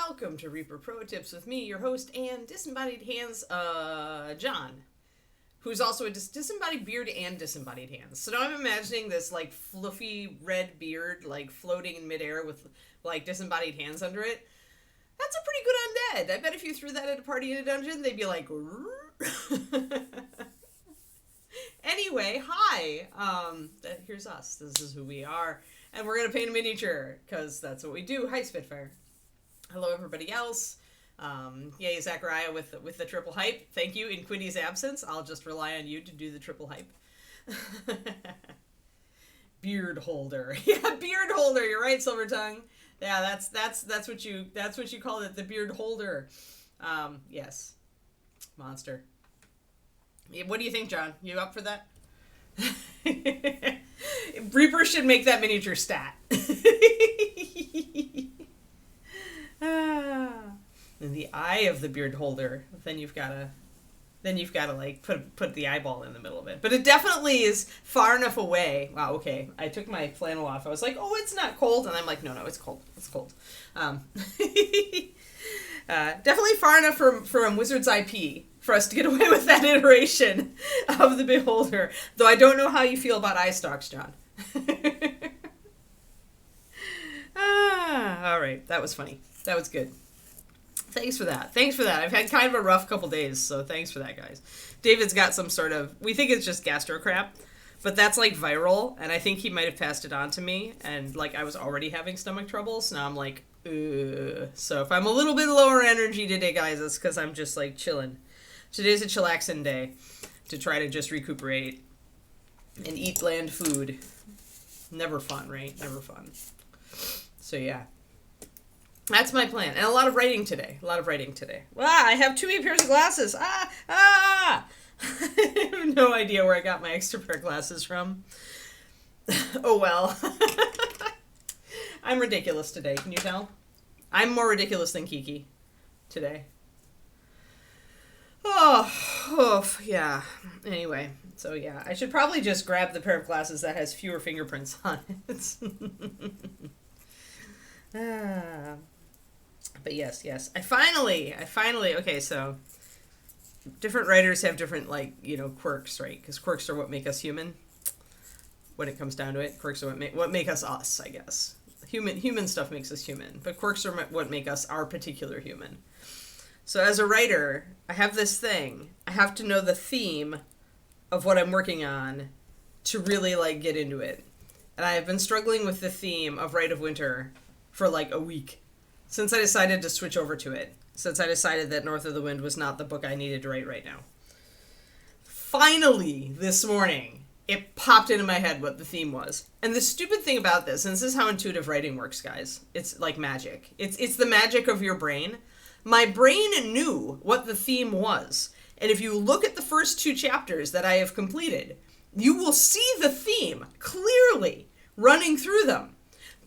welcome to Reaper Pro Tips with me, your host and disembodied hands, John, who's also a disembodied beard and disembodied hands. So now I'm imagining this, like, fluffy red beard, like, floating in midair with, like, disembodied hands under it. That's a pretty good undead. I bet if you threw that at a party in a dungeon, they'd be like, Anyway, hi. Here's us. This is who we are. And we're going to paint a miniature, because that's what we do. Hi, Spitfire. Hello, everybody else. Yay, Zachariah with the triple hype. Thank you. In Quinny's absence, I'll just rely on you to do the triple hype. Beard holder. Yeah, beard holder. You're right, Silver Tongue. Yeah, that's what you call it, the beard holder. Yes. Monster. What do you think, John? You up for that? Reaper should make that miniature stat. In the eye of the beard holder, then you've gotta like put the eyeball in the middle of it. But it definitely is far enough away. Wow, okay. I took my flannel off. I was like, oh, it's not cold. And I'm like, no, it's cold. It's cold. Definitely far enough from Wizard's IP for us to get away with that iteration of the beholder. Though I don't know how you feel about eye stalks, John. All right. That was funny. That was good. Thanks for that. I've had kind of a rough couple days, so thanks for that, guys. David's got some sort of, we think it's just gastro crap, but that's like viral, and I think he might have passed it on to me, and like I was already having stomach troubles. Now I'm like, ugh. So if I'm a little bit lower energy today, guys, it's because I'm just like chilling. Today's a chillaxing day to try to just recuperate and eat bland food. Never fun, right? Never fun. So yeah. That's my plan. And a lot of writing today. I have too many pairs of glasses. I have no idea where I got my extra pair of glasses from. Oh well. I'm ridiculous today. Can you tell? I'm more ridiculous than Kiki today. Oh, yeah. Anyway, so yeah. I should probably just grab the pair of glasses that has fewer fingerprints on it. But yes. I finally, okay, so different writers have different, like, quirks, right? Because quirks are what make us human. When it comes down to it, quirks are what make us us, I guess. Human stuff makes us human, but quirks are what make us our particular human. So as a writer, I have this thing. I have to know the theme of what I'm working on to really, like, get into it. And I have been struggling with the theme of Rite of Winter for, like, a week. Since I decided to switch over to it. Since I decided that North of the Wind was not the book I needed to write right now. Finally, this morning, it popped into my head what the theme was. And the stupid thing about this, and this is how intuitive writing works, guys. It's like magic. It's the magic of your brain. My brain knew what the theme was. And if you look at the first 2 chapters that I have completed, you will see the theme clearly running through them.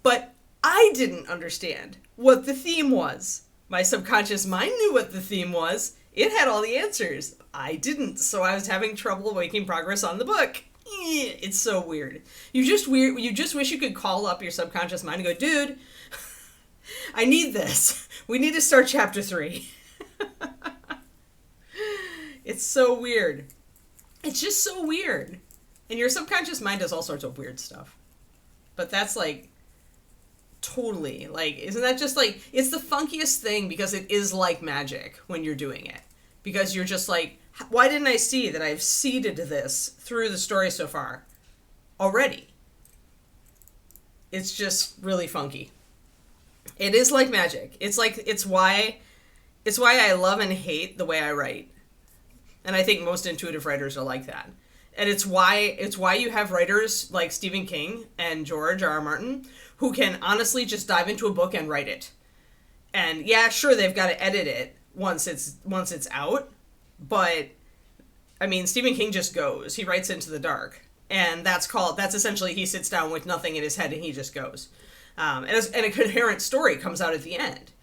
But I didn't understand what the theme was. My subconscious mind knew what the theme was. It had all the answers. I didn't, so I was having trouble making progress on the book. It's so weird. You just wish you could call up your subconscious mind and go, dude, I need this. We need to start chapter 3. It's so weird. It's just so weird. And your subconscious mind does all sorts of weird stuff. But that's like, totally, like, isn't that just like, it's the funkiest thing because it is like magic when you're doing it. Because you're just like, why didn't I see that I've seeded this through the story so far already? It's just really funky. It is like magic. It's why I love and hate the way I write. And I think most intuitive writers are like that. And it's why you have writers like Stephen King and George R. R. Martin who can honestly just dive into a book and write it. And yeah, sure, they've got to edit it once it's out, but I mean, Stephen King just goes. He writes into the dark, and that's essentially he sits down with nothing in his head and he just goes. And a coherent story comes out at the end.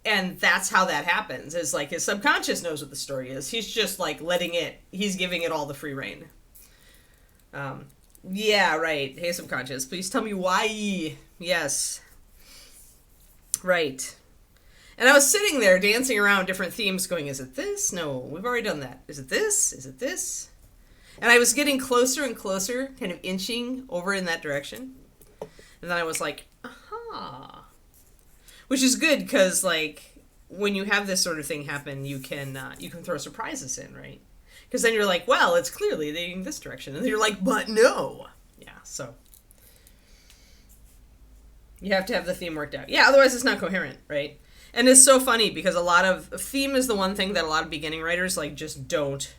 And that's how that happens, is like his subconscious knows what the story is. He's just like he's giving it all the free rein. Yeah, right. Hey, subconscious, please tell me why. Yes. Right. And I was sitting there dancing around different themes going, is it this? No, we've already done that. Is it this? Is it this? And I was getting closer and closer, kind of inching over in that direction. And then I was like, aha. Which is good because, like, when you have this sort of thing happen, you can throw surprises in, right? Because then you're like, well, it's clearly leading this direction. And then you're like, but no. Yeah, so you have to have the theme worked out. Yeah, otherwise it's not coherent, right? And it's so funny because a lot of theme is the one thing that a lot of beginning writers like just don't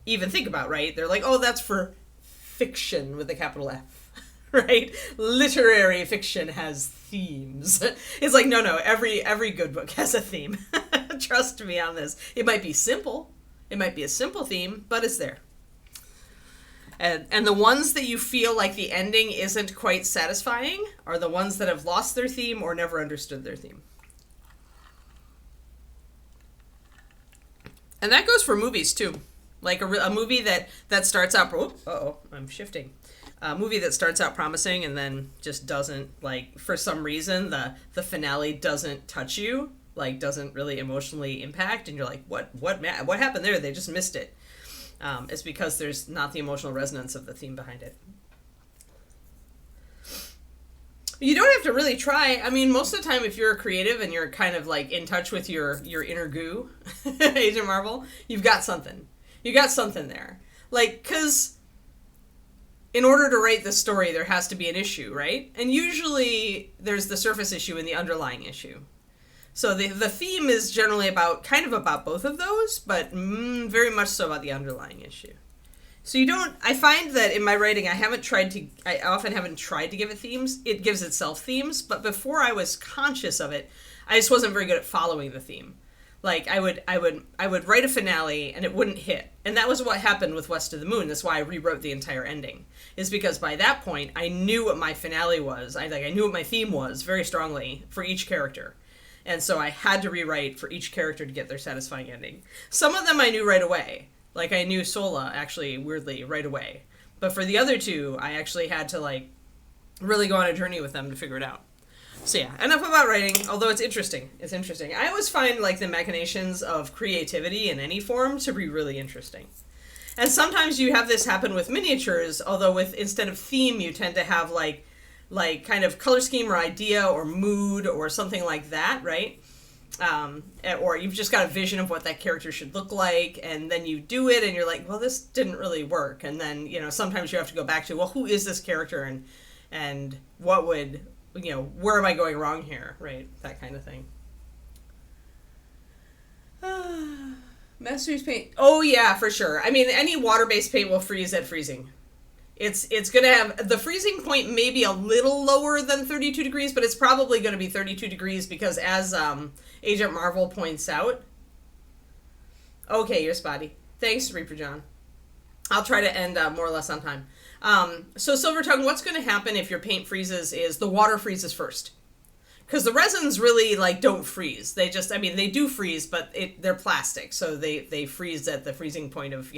even think about, right? They're like, oh, that's for fiction with a capital F, right? Literary fiction has themes. It's like, no, every good book has a theme. Trust me on this. It might be simple. It might be a simple theme, but it's there. And the ones that you feel like the ending isn't quite satisfying are the ones that have lost their theme or never understood their theme. And that goes for movies, too. Like a movie that starts out... I'm shifting. A movie that starts out promising and then just doesn't, like, for some reason, the finale doesn't touch you, like, doesn't really emotionally impact, and you're like, what happened there? They just missed it. It's because there's not the emotional resonance of the theme behind it. You don't have to really try. I mean, most of the time, if you're a creative and you're kind of like in touch with your inner goo, Agent Marvel, you've got something. You got something there. Like, because in order to write the story, there has to be an issue, right? And usually there's the surface issue and the underlying issue. So the theme is generally about both of those, but very much so about the underlying issue. So I find that in my writing, I often haven't tried to give it themes. It gives itself themes, but before I was conscious of it, I just wasn't very good at following the theme. Like I would write a finale and it wouldn't hit. And that was what happened with West of the Moon. That's why I rewrote the entire ending. Is because by that point, I knew what my finale was. I knew what my theme was very strongly for each character. And so I had to rewrite for each character to get their satisfying ending. Some of them I knew right away. Like, I knew Sola, actually, weirdly, right away. But for the other two, I actually had to, like, really go on a journey with them to figure it out. So, yeah, enough about writing, although it's interesting. It's interesting. I always find, like, the machinations of creativity in any form to be really interesting. And sometimes you have this happen with miniatures, although instead of theme, you tend to have, like kind of color scheme or idea or mood or something like that, right? Or you've just got a vision of what that character should look like, and then you do it, and you're like, well, this didn't really work. And then, sometimes you have to go back to, well, who is this character, and what would, where am I going wrong here, right? That kind of thing. Masterpiece paint. Oh, yeah, for sure. I mean, any water-based paint will freeze at freezing. It's going to have, the freezing point may be a little lower than 32 degrees, but it's probably going to be 32 degrees because as Agent Marvel points out... Okay, you're spotty. Thanks, Reaper John. I'll try to end more or less on time. So Silver Tongue, what's going to happen if your paint freezes is the water freezes first. Because the resins really, don't freeze. They just, they do freeze, but they're plastic. So they freeze at the freezing point of,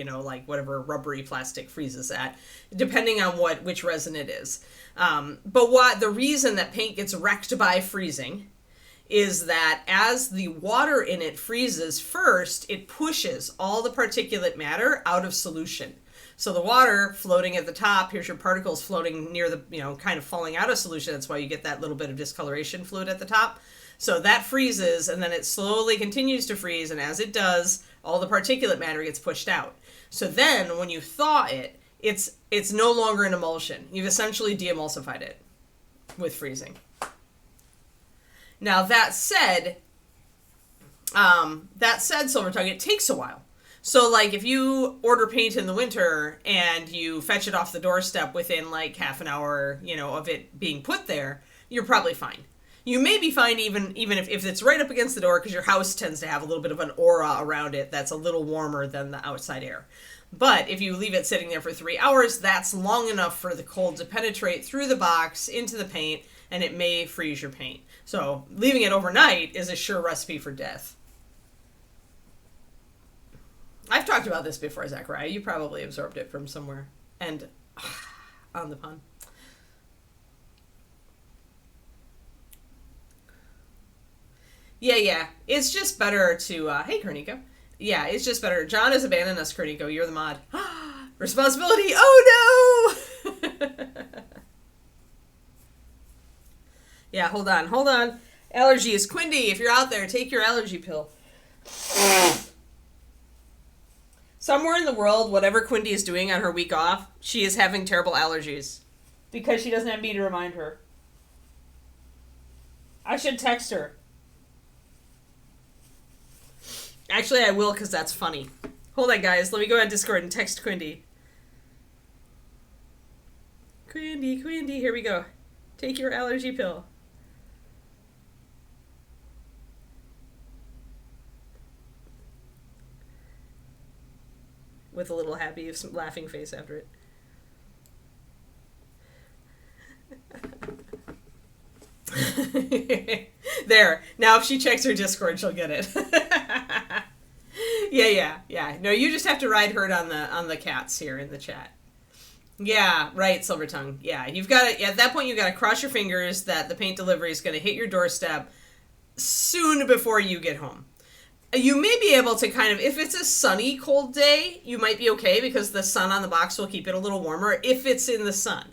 whatever rubbery plastic freezes at, depending on which resin it is. But the reason that paint gets wrecked by freezing is that as the water in it freezes first, it pushes all the particulate matter out of solution. So the water floating at the top, here's your particles floating near the, kind of falling out of solution. That's why you get that little bit of discoloration fluid at the top. So that freezes, and then it slowly continues to freeze, and as it does, all the particulate matter gets pushed out. So then, when you thaw it, it's no longer an emulsion. You've essentially de-emulsified it with freezing. Now, that said, Silver Tongue, it takes a while. So, if you order paint in the winter and you fetch it off the doorstep within, half an hour, of it being put there, you're probably fine. You may be fine even if it's right up against the door because your house tends to have a little bit of an aura around it that's a little warmer than the outside air. But if you leave it sitting there for 3 hours, that's long enough for the cold to penetrate through the box into the paint, and it may freeze your paint. So, leaving it overnight is a sure recipe for death. I've talked about this before, Zachariah. You probably absorbed it from somewhere. And on the pun. Yeah, yeah. It's just better to, hey, Kerniko. Yeah, it's just better. John has abandoned us, Kerniko. You're the mod. Responsibility. Oh, no! Yeah, hold on, hold on. Allergies. Quindy, if you're out there, take your allergy pill. Somewhere in the world, whatever Quindy is doing on her week off, she is having terrible allergies. Because she doesn't have me to remind her. I should text her. Actually, I will, because that's funny. Hold on, guys. Let me go on Discord and text Quindy. Quindy, here we go. Take your allergy pill. With a little happy, laughing face after it. There. Now if she checks her Discord, she'll get it. Yeah. No, you just have to ride herd on the cats here in the chat. Yeah, right, Silver Tongue. Yeah, you've got to, at that point, you've got to cross your fingers that the paint delivery is going to hit your doorstep soon before you get home. You may be able to kind of, if it's a sunny, cold day, you might be okay because the sun on the box will keep it a little warmer if it's in the sun,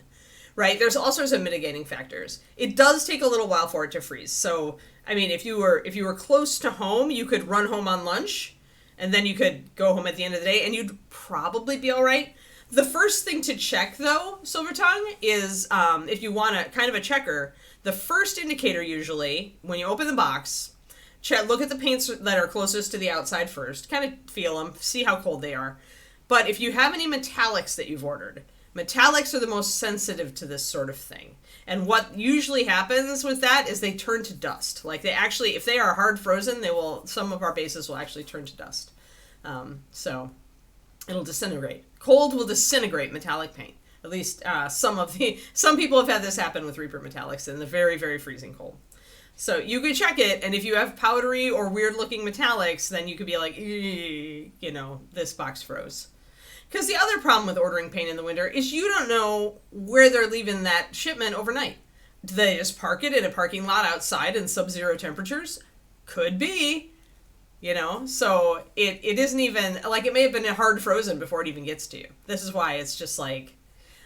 right? There's all sorts of mitigating factors. It does take a little while for it to freeze. So, I mean, if you were close to home, you could run home on lunch, and then you could go home at the end of the day, and you'd probably be all right. The first thing to check, though, Silver Tongue, is if you want a kind of a checker, the first indicator usually, when you open the box, look at the paints that are closest to the outside first, kind of feel them, see how cold they are. But if you have any metallics that you've ordered, metallics are the most sensitive to this sort of thing. And what usually happens with that is they turn to dust. Like they actually, if they are hard frozen, some of our bases will actually turn to dust. So it'll disintegrate. Cold will disintegrate metallic paint. At least some people have had this happen with Reaper metallics in the very, very freezing cold. So you could check it, and if you have powdery or weird-looking metallics, then you could be like, this box froze. Because the other problem with ordering paint in the winter is you don't know where they're leaving that shipment overnight. Do they just park it in a parking lot outside in sub-zero temperatures? Could be. So it isn't even, like, it may have been hard frozen before it even gets to you. This is why it's just like,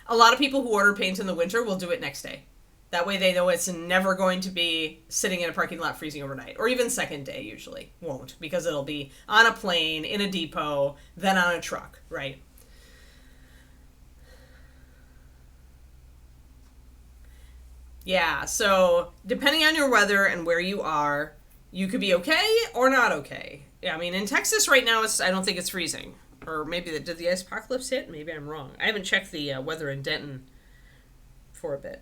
a lot of people who order paint in the winter will do it next day. That way they know it's never going to be sitting in a parking lot freezing overnight. Or even second day usually. Won't. Because it'll be on a plane, in a depot, then on a truck, right? Yeah, so depending on your weather and where you are, you could be okay or not okay. Yeah, I mean, in Texas right now, I don't think it's freezing. Or maybe, did the ice apocalypse hit? Maybe I'm wrong. I haven't checked the weather in Denton for a bit.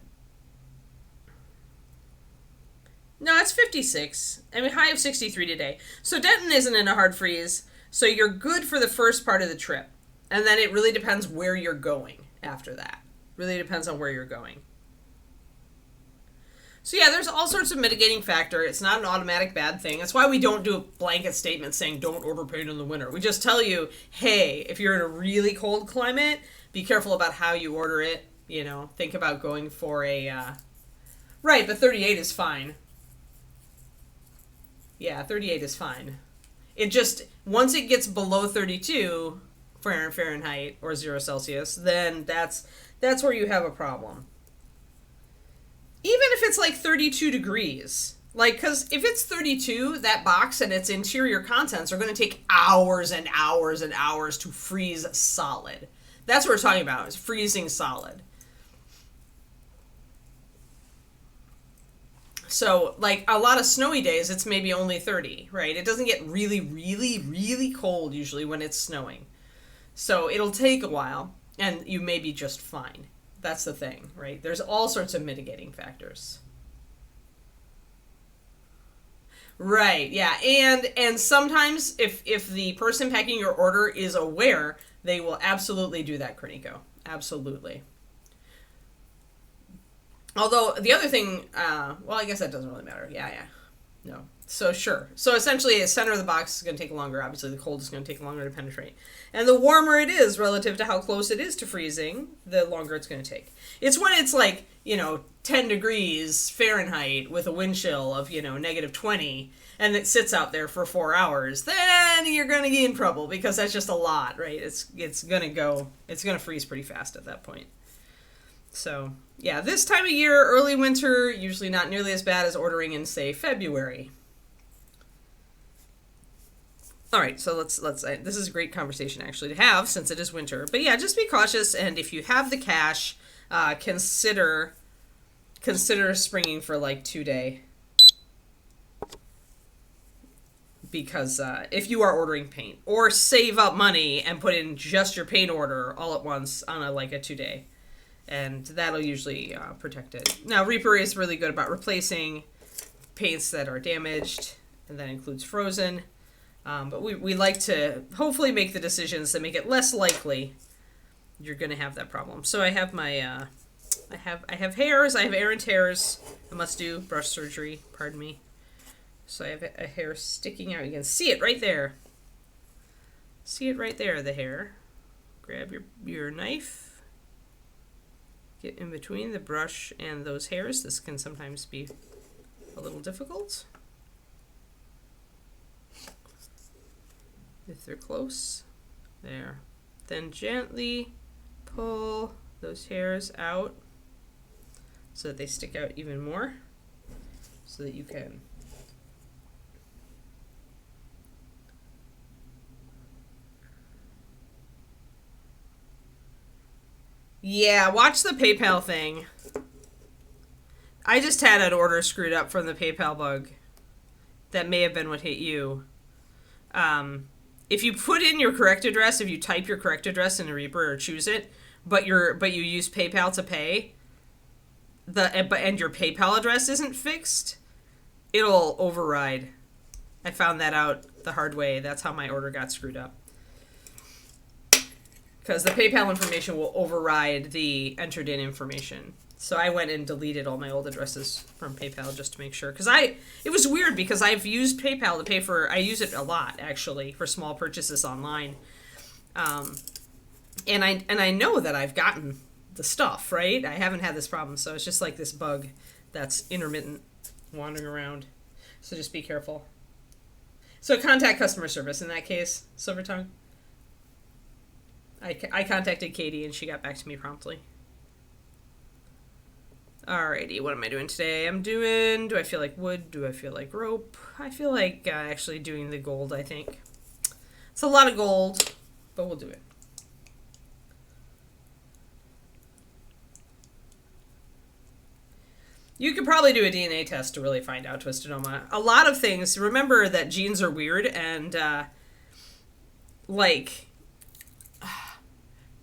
No, it's 56. I mean, high of 63 today. So Denton isn't in a hard freeze, so you're good for the first part of the trip. And then it really depends where you're going after that. Really depends on where you're going. So yeah, there's all sorts of mitigating factor. It's not an automatic bad thing. That's why we don't do a blanket statement saying don't order paint in the winter. We just tell you, hey, if you're in a really cold climate, be careful about how you order it. Think about going for a... Right, but 38 is fine. Yeah, 38 is fine. It just, once it gets below 32 Fahrenheit or 0 Celsius, then that's where you have a problem. Even if it's like 32 degrees. Like, because if it's 32, that box and its interior contents are going to take hours and hours and hours to freeze solid. That's what we're talking about, is freezing solid. So, like, a lot of snowy days, it's maybe only 30, right? It doesn't get really, really, really cold usually when it's snowing. So it'll take a while, and you may be just fine. That's the thing, right? There's all sorts of mitigating factors. Right, yeah. And sometimes, if the person packing your order is aware, they will absolutely do that, Kerniko. Absolutely. Although, the other thing, well, I guess that doesn't really matter. Yeah. No. So sure. So essentially, the center of the box is going to take longer. Obviously, the cold is going to take longer to penetrate. And the warmer it is relative to how close it is to freezing, the longer it's going to take. It's when it's like, 10 degrees Fahrenheit with a wind chill of, negative 20, and it sits out there for 4 hours, then you're going to be in trouble because that's just a lot, right? It's going to freeze pretty fast at that point. So, yeah, this time of year, early winter, usually not nearly as bad as ordering in, say, February. All right, so let's this is a great conversation actually to have since it is winter. But yeah, just be cautious, and if you have the cash, consider springing for like 2-day. Because if you are ordering paint, or save up money and put in just your paint order all at once on a 2-day, and that'll usually protect it. Now, Reaper is really good about replacing paints that are damaged, and that includes frozen. But we like to hopefully make the decisions that make it less likely you're going to have that problem. So I have my I have hairs. I have errant hairs. I must do brush surgery. Pardon me. So I have a hair sticking out. You can see it right there. See it right there, the hair. Grab your knife. Get in between the brush and those hairs. This can sometimes be a little difficult if they're close. There. Then gently pull those hairs out so that they stick out even more, so that you can watch the PayPal thing. I just had an order screwed up from the PayPal bug. That may have been what hit you. If you put in your correct address, if you type your correct address in a Reaper or choose it, but you use PayPal to pay, and your PayPal address isn't fixed, it'll override. I found that out the hard way. That's how my order got screwed up. Because the PayPal information will override the entered in information. So I went and deleted all my old addresses from PayPal just to make sure. Because it was weird because I've used PayPal to pay for, I use it a lot actually for small purchases online. And I know that I've gotten the stuff, right? I haven't had this problem. So it's just like this bug that's intermittent wandering around. So just be careful. So contact customer service in that case, Silver Tongue. I contacted Katie and she got back to me promptly. Alrighty, what am I doing today? Do I feel like wood? Do I feel like rope? I feel like actually doing the gold, I think. It's a lot of gold, but we'll do it. You could probably do a DNA test to really find out twistedoma. A lot of things, remember that genes are weird and,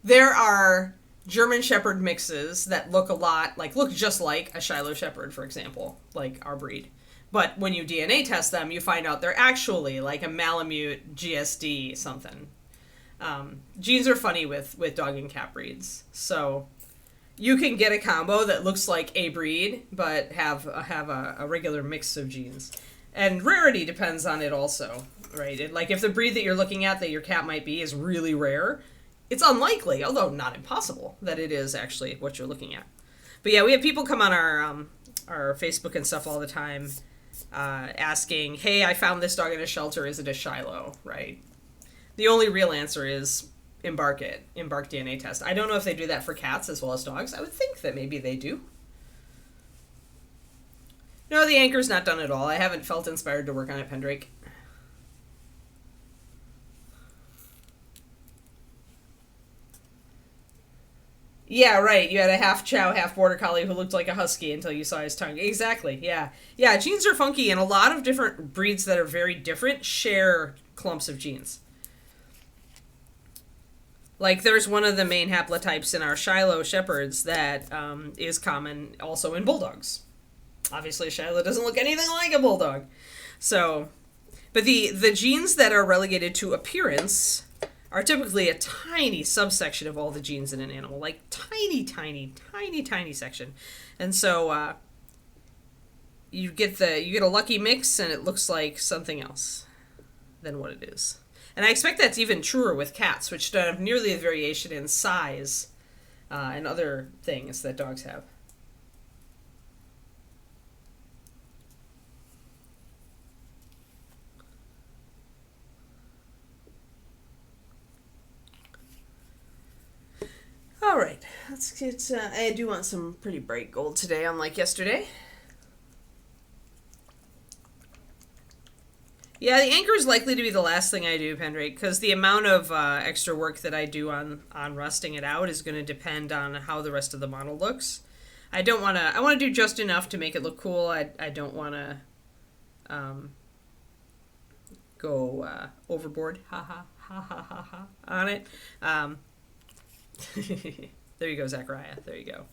there are German Shepherd mixes that look just like a Shiloh Shepherd, for example, like our breed. But when you DNA test them, you find out they're actually like a Malamute GSD something. Genes are funny with dog and cat breeds. So you can get a combo that looks like a breed, but have a regular mix of genes. And rarity depends on it also, right? If the breed that you're looking at that your cat might be is really rare, it's unlikely, although not impossible, that it is actually what you're looking at. But yeah, we have people come on our Facebook and stuff all the time asking, hey, I found this dog in a shelter, is it a Shiloh, right? The only real answer is embark DNA test. I don't know if they do that for cats as well as dogs. I would think that maybe they do. No, the anchor's not done at all. I haven't felt inspired to work on it, Pendrake. Yeah, right. You had a half chow, half border collie who looked like a husky until you saw his tongue. Exactly, yeah. Yeah, genes are funky, and a lot of different breeds that are very different share clumps of genes. There's one of the main haplotypes in our Shiloh Shepherds that is common also in bulldogs. Obviously, Shiloh doesn't look anything like a bulldog. So, but the genes that are relegated to appearance are typically a tiny subsection of all the genes in an animal, tiny section. And so you get a lucky mix and it looks like something else than what it is. And I expect that's even truer with cats, which don't have nearly the variation in size and other things that dogs have. All right, let's get. I do want some pretty bright gold today, unlike yesterday. Yeah, the anchor is likely to be the last thing I do, Pendrake, because the amount of extra work that I do on rusting it out is going to depend on how the rest of the model looks. I don't want to. I want to do just enough to make it look cool. I don't want to go overboard. Ha ha ha ha ha ha on it. There you go, Zachariah. There you go.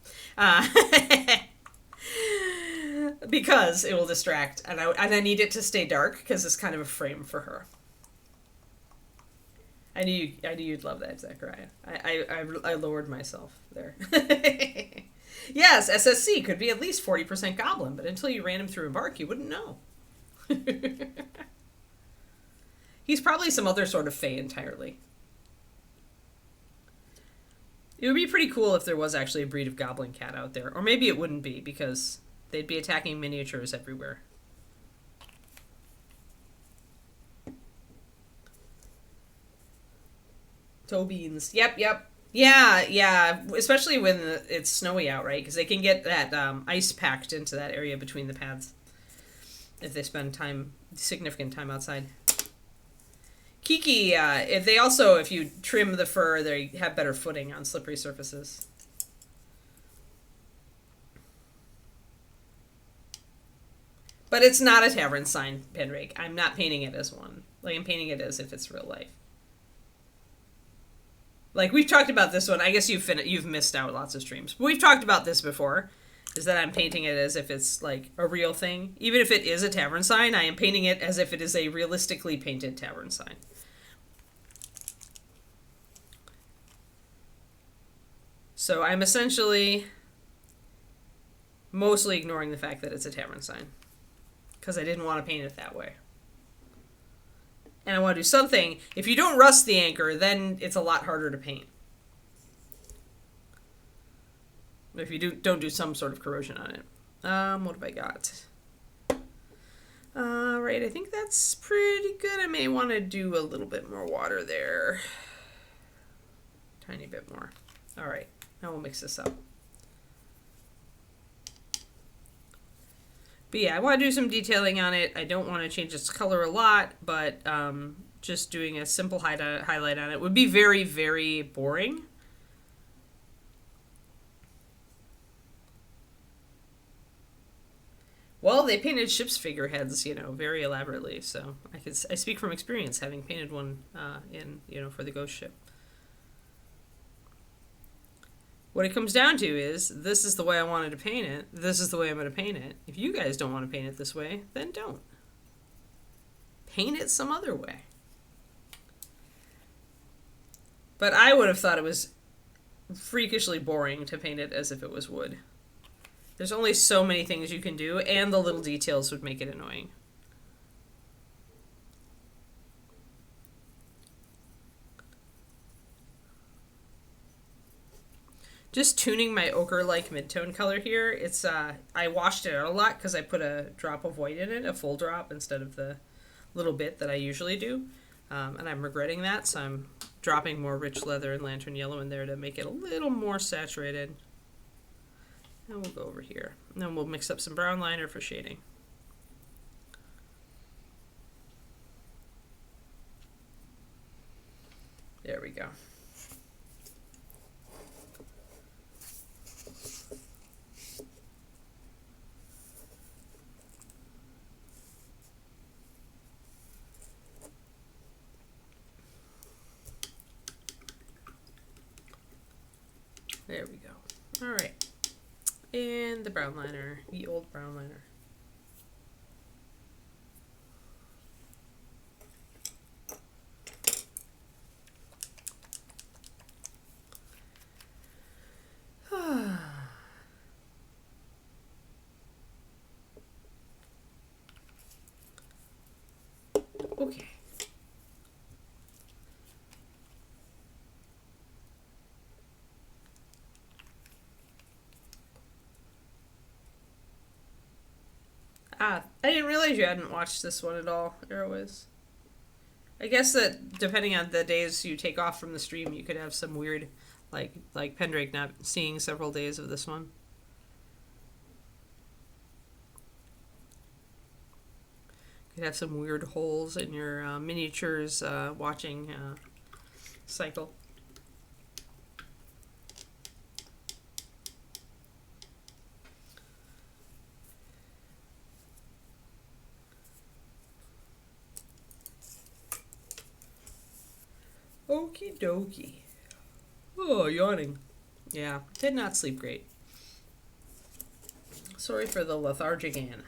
Because it will distract, and I need it to stay dark because it's kind of a frame for her. I knew you'd love that, Zachariah. I lowered myself there. Yes, SSC could be at least 40% goblin, but until you ran him through Embark, you wouldn't know. He's probably some other sort of fae entirely. It would be pretty cool if there was actually a breed of goblin cat out there. Or maybe it wouldn't be, because they'd be attacking miniatures everywhere. Toe beans. Yep. Yeah. Especially when it's snowy out, right? Because they can get that ice packed into that area between the paths if they spend significant time outside. Kiki, if you trim the fur, they have better footing on slippery surfaces. But it's not a tavern sign, Pendrake. I'm not painting it as one. Like, I'm painting it as if it's real life. Like, we've talked about this one. I guess you've missed out lots of streams. But we've talked about this before. Is that I'm painting it as if it's, like, a real thing. Even if it is a tavern sign, I am painting it as if it is a realistically painted tavern sign. So I'm essentially mostly ignoring the fact that it's a tavern sign. Because I didn't want to paint it that way. And I want to do something. If you don't rust the anchor, then it's a lot harder to paint. If you don't do some sort of corrosion on it. What have I got? Right, I think that's pretty good. I may want to do a little bit more water there. Tiny bit more. All right, now we'll mix this up. But yeah, I want to do some detailing on it. I don't want to change its color a lot, but just doing a simple highlight on it would be very, very boring. Well, they painted ship's figureheads, very elaborately. So I speak from experience, having painted one for the ghost ship. What it comes down to is, this is the way I wanted to paint it. This is the way I'm going to paint it. If you guys don't want to paint it this way, then don't. Paint it some other way. But I would have thought it was freakishly boring to paint it as if it was wood. There's only so many things you can do, and the little details would make it annoying. Just tuning my ochre-like mid-tone color here. It's I washed it out a lot because I put a drop of white in it, a full drop, instead of the little bit that I usually do. And I'm regretting that, so I'm dropping more rich leather and lantern yellow in there to make it a little more saturated. And we'll go over here. And then we'll mix up some brown liner for shading. There we go. There we go. All right. And the brown liner, the old brown liner. realize you hadn't watched this one at all, Airways. I guess that depending on the days you take off from the stream, you could have some weird, like Pendrake not seeing several days of this one. You could have some weird holes in your miniatures watching cycle. Okie dokie. Oh, yawning. Yeah, did not sleep great. Sorry for the lethargic Anne.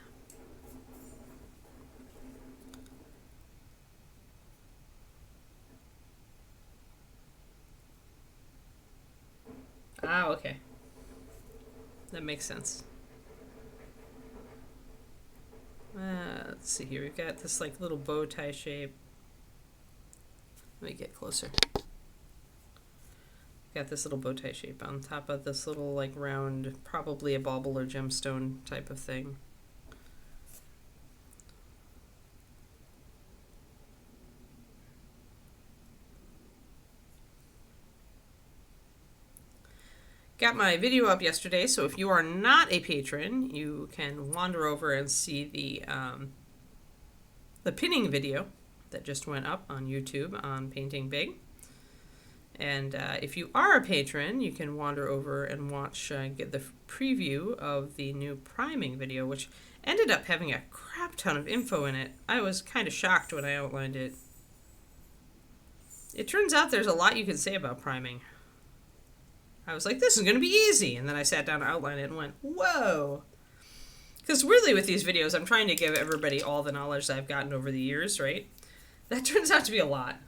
Ah, okay. That makes sense. Let's see here. We've got this like little bow tie shape. Let me get closer. Got this little bow tie shape on top of this little like round, probably a bauble or gemstone type of thing. Got my video up yesterday, so if you are not a patron, you can wander over and see the pinning video that just went up on YouTube on Painting Big. And if you are a patron, you can wander over and watch, get the preview of the new priming video, which ended up having a crap ton of info in it. I was kind of shocked when I outlined it. It turns out there's a lot you can say about priming. I was like, this is going to be easy. And then I sat down to outline it and went, whoa. Because really with these videos, I'm trying to give everybody all the knowledge that I've gotten over the years, right? That turns out to be a lot.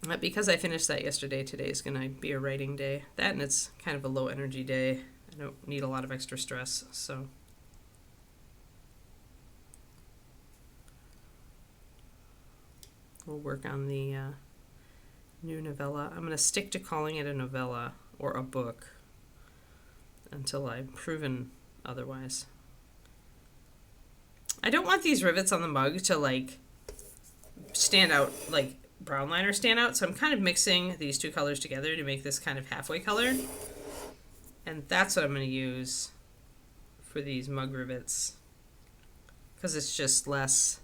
But because I finished that yesterday, today is going to be a writing day. That and it's kind of a low energy day. I don't need a lot of extra stress, so... We'll work on the new novella. I'm going to stick to calling it a novella or a book until I'm proven otherwise. I don't want these rivets on the mug to like stand out, like brown liner stand out, so I'm kind of mixing these two colors together to make this kind of halfway color. And that's what I'm going to use for these mug rivets, because it's just less...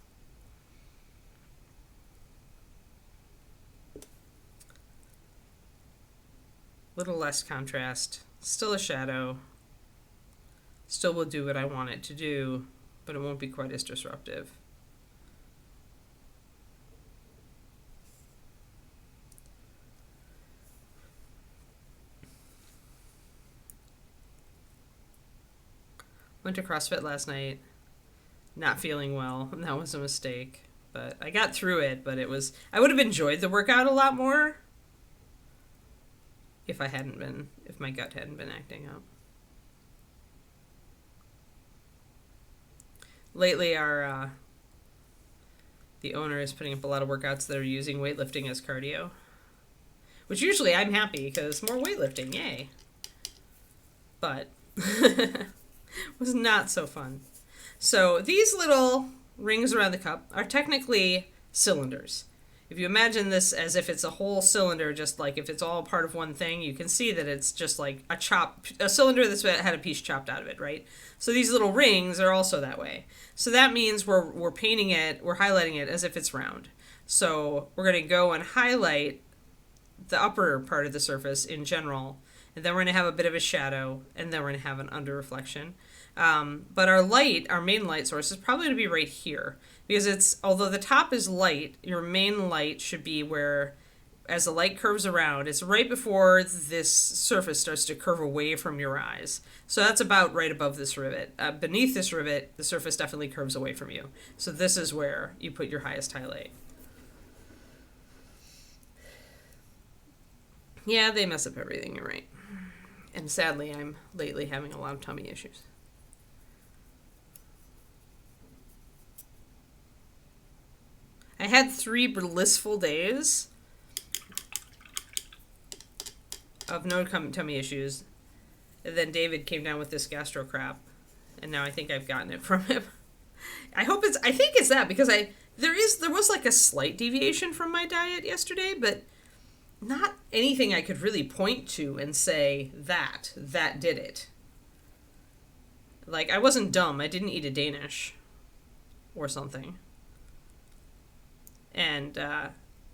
little less contrast, still a shadow, still will do what I want it to do, but it won't be quite as disruptive. Went to CrossFit last night, not feeling well, and that was a mistake, but I got through it, but it was, I would have enjoyed the workout a lot more if my gut hadn't been acting up. Lately, the owner is putting up a lot of workouts that are using weightlifting as cardio, which usually I'm happy because more weightlifting, yay. But was not so fun. So these little rings around the cup are technically cylinders. If you imagine this as if it's a whole cylinder, just like if it's all part of one thing, you can see that it's just like a cylinder that's had a piece chopped out of it, right? So these little rings are also that way. So that means we're painting it, we're highlighting it as if it's round. So we're going to go and highlight the upper part of the surface in general, and then we're going to have a bit of a shadow, and then we're going to have an under reflection. But our main light source is probably going to be right here. Because although the top is light, your main light should be where, as the light curves around, it's right before this surface starts to curve away from your eyes. So that's about right above this rivet. Beneath this rivet, the surface definitely curves away from you. So this is where you put your highest highlight. Yeah, they mess up everything, you're right. And sadly, I'm lately having a lot of tummy issues. I had 3 blissful days of no tummy issues, And then David came down with this gastro crap, and now I think I've gotten it from him. I think it's that, because there was like a slight deviation from my diet yesterday, but not anything I could really point to and say that did it. Like, I wasn't dumb. I didn't eat a Danish or something. And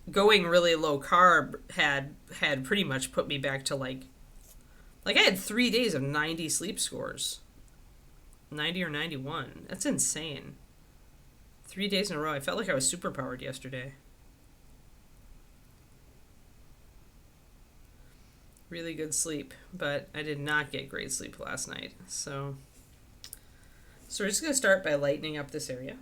going really low carb had pretty much put me back to like I had 3 days of 90 sleep scores. 90 or 91. That's insane. 3 days in a row. I felt like I was superpowered yesterday. Really good sleep, but I did not get great sleep last night. So we're just going to start by lightening up this area.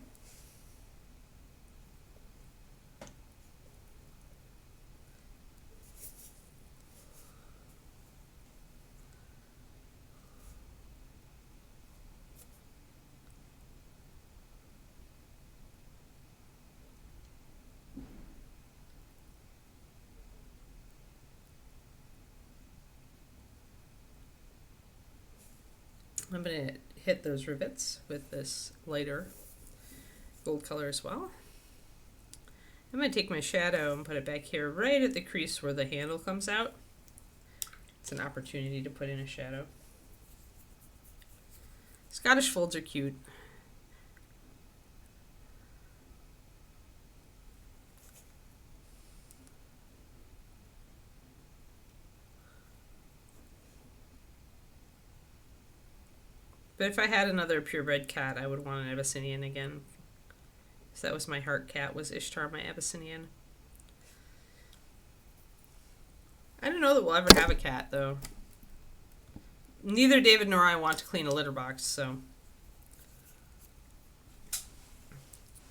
I'm going to hit those rivets with this lighter gold color as well. I'm going to take my shadow and put it back here right at the crease where the handle comes out. It's an opportunity to put in a shadow. Scottish folds are cute. But if I had another purebred cat, I would want an Abyssinian again. So that was my heart cat, was Ishtar, my Abyssinian. I don't know that we'll ever have a cat, though. Neither David nor I want to clean a litter box, so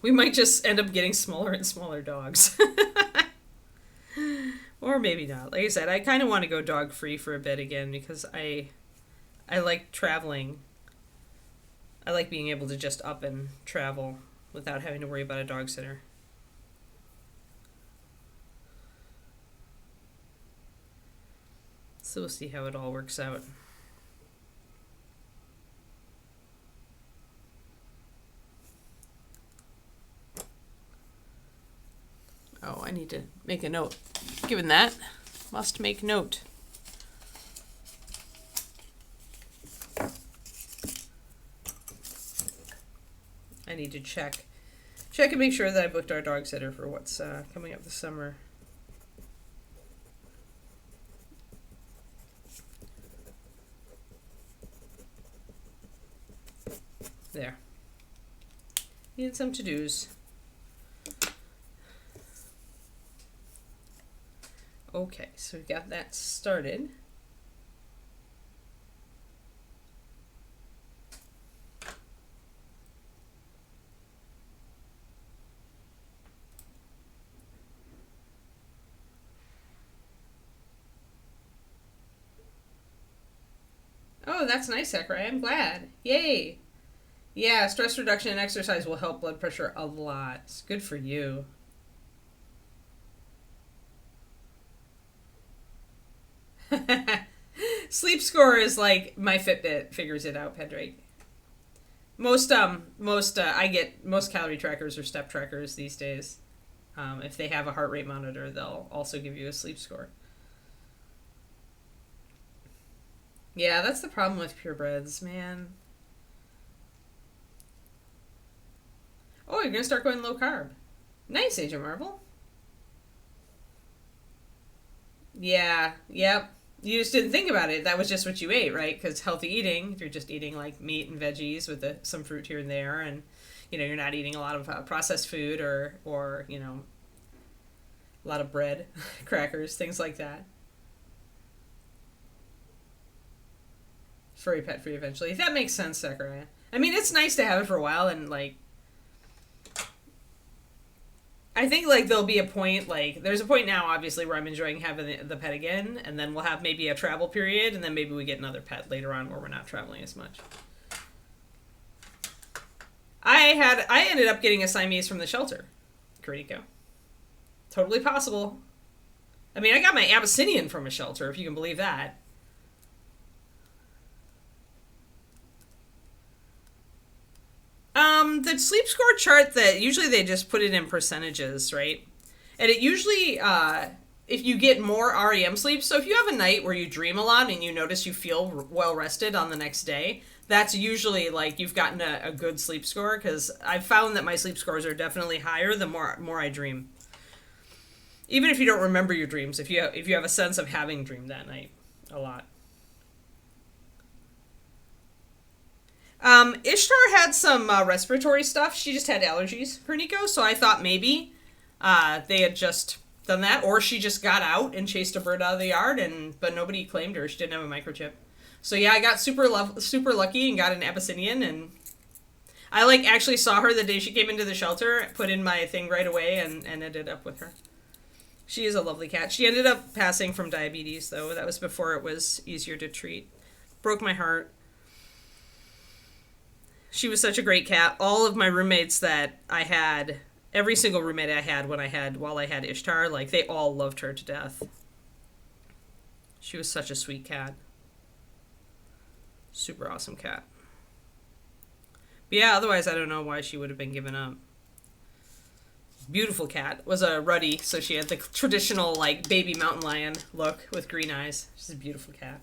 we might just end up getting smaller and smaller dogs. Or maybe not. Like I said, I kind of want to go dog-free for a bit again, because I like traveling. I like being able to just up and travel without having to worry about a dog sitter. So we'll see how it all works out. Oh, I need to make a note. Given that, must make note. I need to check and make sure that I booked our dog sitter for what's coming up this summer. There. Needed some to-dos. Okay, so we've got that started. Oh, that's nice, Sakurai. I'm glad. Yay. Yeah, stress reduction and exercise will help blood pressure a lot. It's good for you. Sleep score is like my Fitbit figures it out, Pedrick. Most calorie trackers or step trackers these days. If they have a heart rate monitor, they'll also give you a sleep score. Yeah, that's the problem with purebreds, man. Oh, you're gonna start going low carb. Nice, Agent Marvel. Yeah, yep. You just didn't think about it. That was just what you ate, right? Because healthy eating, you're just eating like meat and veggies with some fruit here and there, and you're not eating a lot of processed food or a lot of bread, crackers, things like that. Furry pet free eventually. That makes sense, Sakurai. I mean, it's nice to have it for a while, and I think there'll be a point, there's a point now obviously where I'm enjoying having the pet again, and then we'll have maybe a travel period, and then maybe we get another pet later on where we're not traveling as much. I ended up getting a Siamese from the shelter. Great, totally possible. I mean, I got my Abyssinian from a shelter, if you can believe that. The sleep score chart that usually they just put it in percentages, right? And it usually, if you get more REM sleep, so if you have a night where you dream a lot and you notice you feel well rested on the next day, that's usually like you've gotten a good sleep score, because I've found that my sleep scores are definitely higher the more I dream. Even if you don't remember your dreams, if you have a sense of having dreamed that night a lot. Ishtar had some respiratory stuff. She just had allergies for Nico, so I thought maybe they had just done that, or she just got out and chased a bird out of the yard, but nobody claimed her. She didn't have a microchip. So yeah, I got super lucky and got an Abyssinian, and I actually saw her the day she came into the shelter, put in my thing right away, and ended up with her. She is a lovely cat. She ended up passing from diabetes, though. That was before it was easier to treat. Broke my heart. She was such a great cat. All of my roommates that I had, every single roommate I had while I had Ishtar, they all loved her to death. She was such a sweet cat. Super awesome cat. But yeah, otherwise I don't know why she would have been given up. Beautiful cat. Was a ruddy, so she had the traditional baby mountain lion look with green eyes. She's a beautiful cat.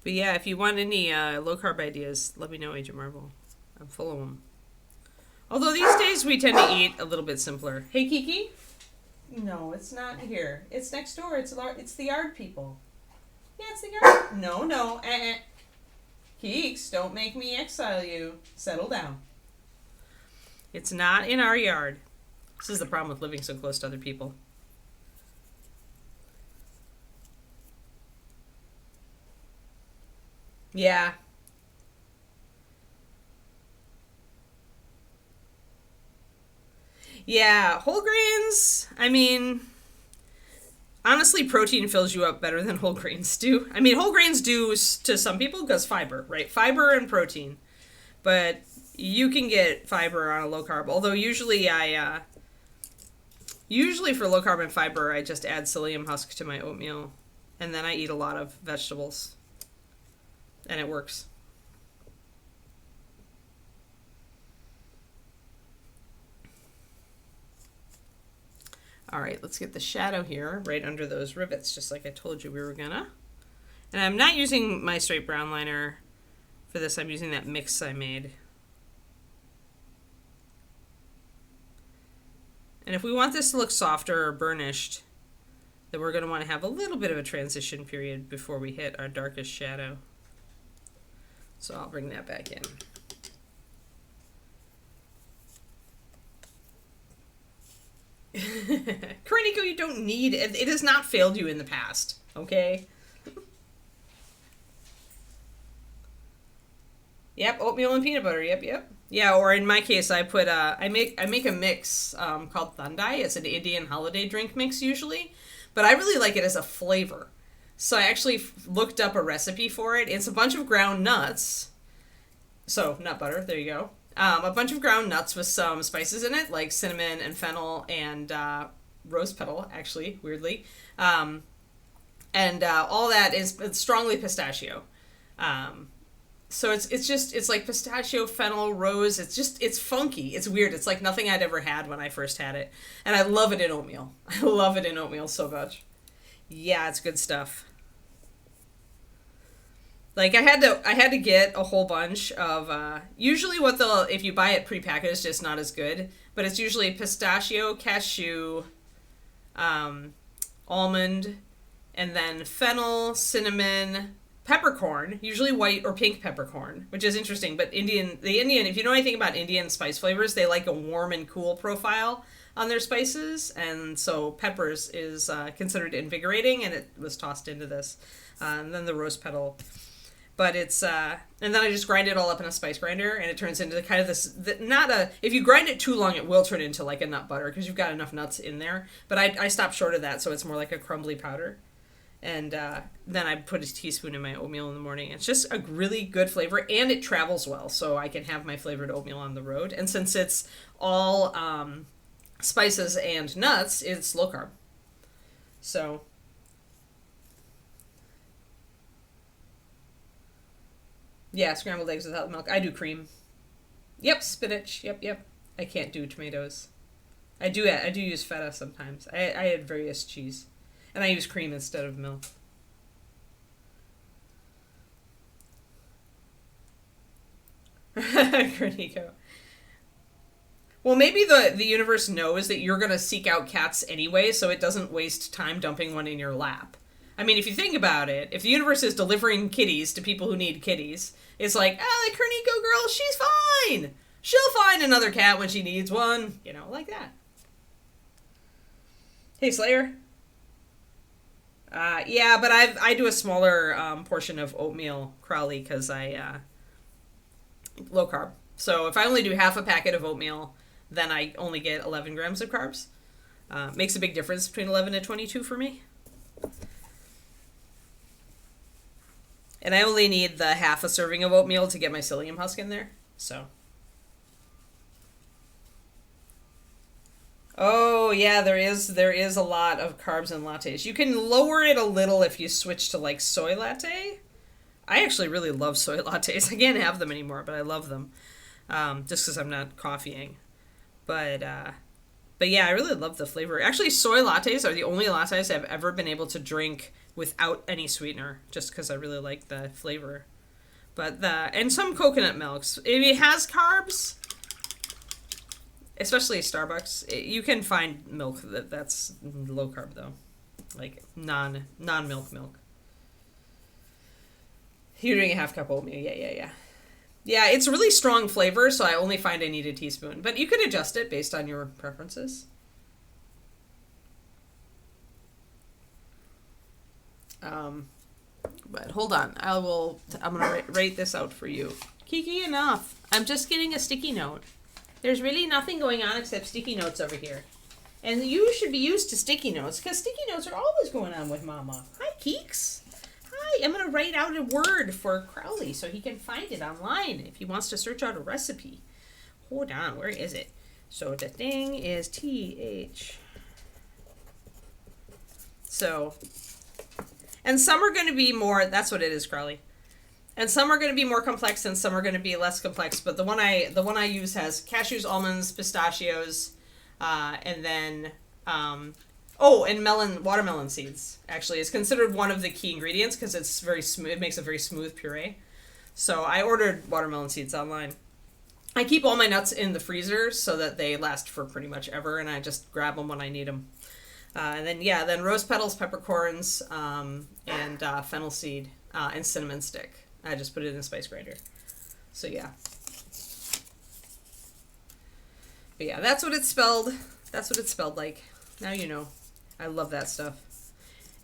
But yeah, if you want any low carb ideas, let me know, Agent Marvel. I'm full of them. Although these days we tend to eat a little bit simpler. Hey, Kiki? No, it's not here. It's next door. It's the yard people. Yeah, it's the yard. No. Keeks, don't make me exile you. Settle down. It's not in our yard. This is the problem with living so close to other people. Yeah. Yeah, whole grains, I mean, honestly, protein fills you up better than whole grains do. I mean, whole grains do to some people because fiber, right? Fiber and protein. But you can get fiber on a low carb. Although usually usually for low carb and fiber, I just add psyllium husk to my oatmeal. And then I eat a lot of vegetables. And it works. All right, let's get the shadow here right under those rivets, just like I told you we were gonna. And I'm not using my straight brown liner for this. I'm using that mix I made. And if we want this to look softer or burnished, then we're going to want to have a little bit of a transition period before we hit our darkest shadow. So I'll bring that back in. Kariniko, you don't need it. It has not failed you in the past, okay? Yep, oatmeal and peanut butter. Yep. Yeah, or in my case, I put I make a mix called Thandai. It's an Indian holiday drink mix usually, but I really like it as a flavor. So I actually looked up a recipe for it. It's a bunch of ground nuts. So nut butter. There you go. A bunch of ground nuts with some spices in it, like cinnamon and fennel and rose petal, actually, weirdly. And all that is strongly pistachio. So it's like pistachio, fennel, rose. It's funky. It's weird. It's like nothing I'd ever had when I first had it. And I love it in oatmeal. I love it in oatmeal so much. Yeah, it's good stuff. Like I had to get a whole bunch of usually if you buy it prepackaged, it's not as good, but it's usually pistachio, cashew, almond, and then fennel, cinnamon, peppercorn, usually white or pink peppercorn, which is interesting. But the Indian, if you know anything about Indian spice flavors, they like a warm and cool profile on their spices, and so peppers is considered invigorating, and it was tossed into this, and then the rose petal. But it's, and then I just grind it all up in a spice grinder, and it turns into kind of this, if you grind it too long, it will turn into like a nut butter, because you've got enough nuts in there. But I stopped short of that, so it's more like a crumbly powder. And then I put a teaspoon in my oatmeal in the morning. It's just a really good flavor, and it travels well, so I can have my flavored oatmeal on the road. And since it's all spices and nuts, it's low carb. So yeah, scrambled eggs without milk. I do cream. Yep, spinach. Yep. I can't do tomatoes. I do use feta sometimes. I add various cheese. And I use cream instead of milk. Granito. Well, maybe the universe knows that you're going to seek out cats anyway, so it doesn't waste time dumping one in your lap. I mean, if you think about it, if the universe is delivering kitties to people who need kitties, it's like, the Granito girl, she's fine. She'll find another cat when she needs one. You know, like that. Hey, Slayer. Yeah, but I do a smaller portion of oatmeal Crowley because I low carb. So if I only do half a packet of oatmeal, then I only get 11 grams of carbs. Makes a big difference between 11 and 22 for me. And I only need the half a serving of oatmeal to get my psyllium husk in there. So. Oh, yeah, there is a lot of carbs in lattes. You can lower it a little if you switch to, like, soy latte. I actually really love soy lattes. I can't have them anymore, but I love them. Just because I'm not coffeeing. But yeah, I really love the flavor. Actually, soy lattes are the only lattes I've ever been able to drink without any sweetener, just because I really like the flavor. And some coconut milks. If it has carbs, especially Starbucks, you can find milk that's low carb though, like non-milk milk. You're doing a half cup oatmeal, yeah. Yeah, it's a really strong flavor, so I only find I need a teaspoon. But you could adjust it based on your preferences. But hold on, I'm gonna write this out for you. Kiki, enough. I'm just getting a sticky note. There's really nothing going on except sticky notes over here. And you should be used to sticky notes, because sticky notes are always going on with Mama. Hi, Keeks. Hi, I'm going to write out a word for Crowley so he can find it online if he wants to search out a recipe. Hold on, where is it? So the thing is TH. So, and some are going to be more, that's what it is, Crowley. And some are going to be more complex and some are going to be less complex. But the one I use has cashews, almonds, pistachios, and then and watermelon seeds. Actually, is considered one of the key ingredients because it's very smooth. It makes a very smooth puree. So I ordered watermelon seeds online. I keep all my nuts in the freezer so that they last for pretty much ever, and I just grab them when I need them. And then rose petals, peppercorns, and fennel seed and cinnamon stick. I just put it in a spice grinder. So yeah. But yeah, that's what it's spelled. That's what it's spelled like. Now you know. I love that stuff.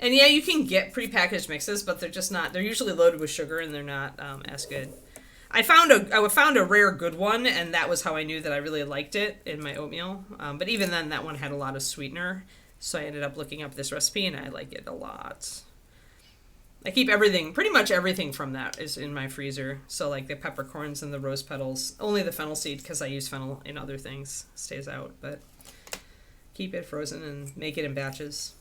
And yeah, you can get prepackaged mixes, but they're just not. They're usually loaded with sugar, and they're not as good. I found a rare good one, and that was how I knew that I really liked it in my oatmeal. But even then, that one had a lot of sweetener, so I ended up looking up this recipe, and I like it a lot. I keep pretty much everything from that is in my freezer. So like the peppercorns and the rose petals, only the fennel seed because I use fennel in other things stays out, but keep it frozen and make it in batches.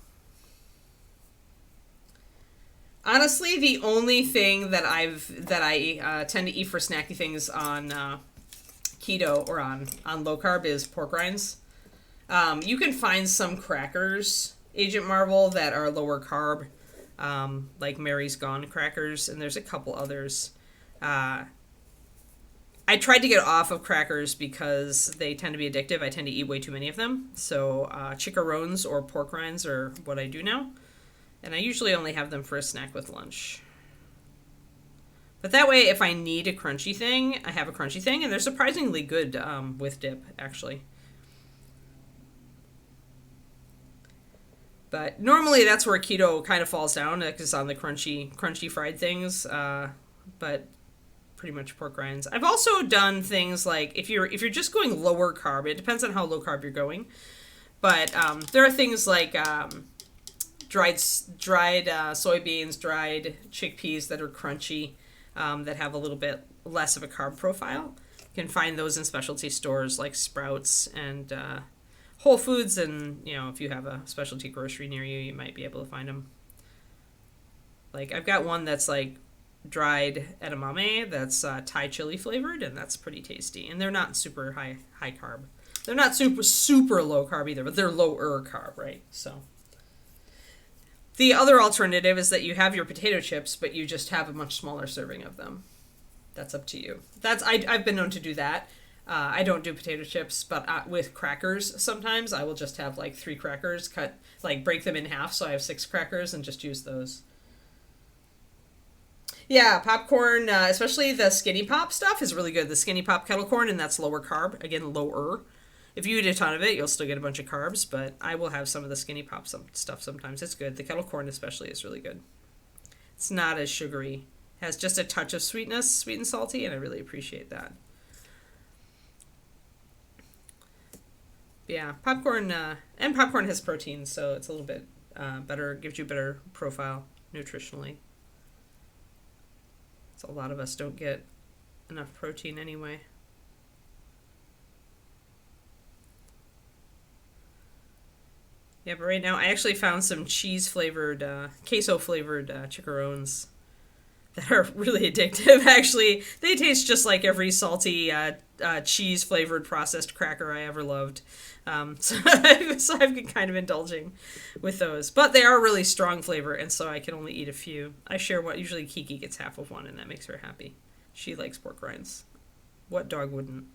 Honestly, the only thing that I tend to eat for snacky things on keto or on low carb is pork rinds. You can find some crackers, Agent Marvel, that are lower carb. Like Mary's Gone crackers, and there's a couple others. I tried to get off of crackers because they tend to be addictive. I tend to eat way too many of them. So chicharrones or pork rinds are what I do now. And I usually only have them for a snack with lunch. But that way, if I need a crunchy thing, I have a crunchy thing. And they're surprisingly good with dip, actually. But normally that's where keto kind of falls down, because on the crunchy fried things. But pretty much pork rinds. I've also done things like if you're just going lower carb, it depends on how low carb you're going. But there are things like dried soybeans, dried chickpeas that are crunchy, that have a little bit less of a carb profile. You can find those in specialty stores like Sprouts and Whole Foods, and if you have a specialty grocery near you, you might be able to find them. Like I've got one that's like dried edamame that's Thai chili flavored, and that's pretty tasty. And they're not super high carb. They're not super low carb either, but they're lower carb, right? So the other alternative is that you have your potato chips, but you just have a much smaller serving of them. That's up to you. I've been known to do that. I don't do potato chips, but with crackers sometimes I will just have like 3 crackers, break them in half, so I have 6 crackers and just use those. Yeah, popcorn, especially the Skinny Pop stuff is really good. The Skinny Pop kettle corn, and that's lower carb. Again, lower. If you eat a ton of it, you'll still get a bunch of carbs, but I will have some of the Skinny Pop stuff sometimes. It's good. The kettle corn especially is really good. It's not as sugary. It has just a touch of sweetness, sweet and salty, and I really appreciate that. Yeah, popcorn, and popcorn has protein, so it's a little bit better, gives you a better profile nutritionally. So a lot of us don't get enough protein anyway. Yeah, but right now I actually found some cheese-flavored, queso-flavored chicharrones that are really addictive, actually. They taste just like every salty, cheese-flavored processed cracker I ever loved. So I've been kind of indulging with those. But they are really strong flavor, and so I can only eat a few. I share what usually Kiki gets half of one, and that makes her happy. She likes pork rinds. What dog wouldn't?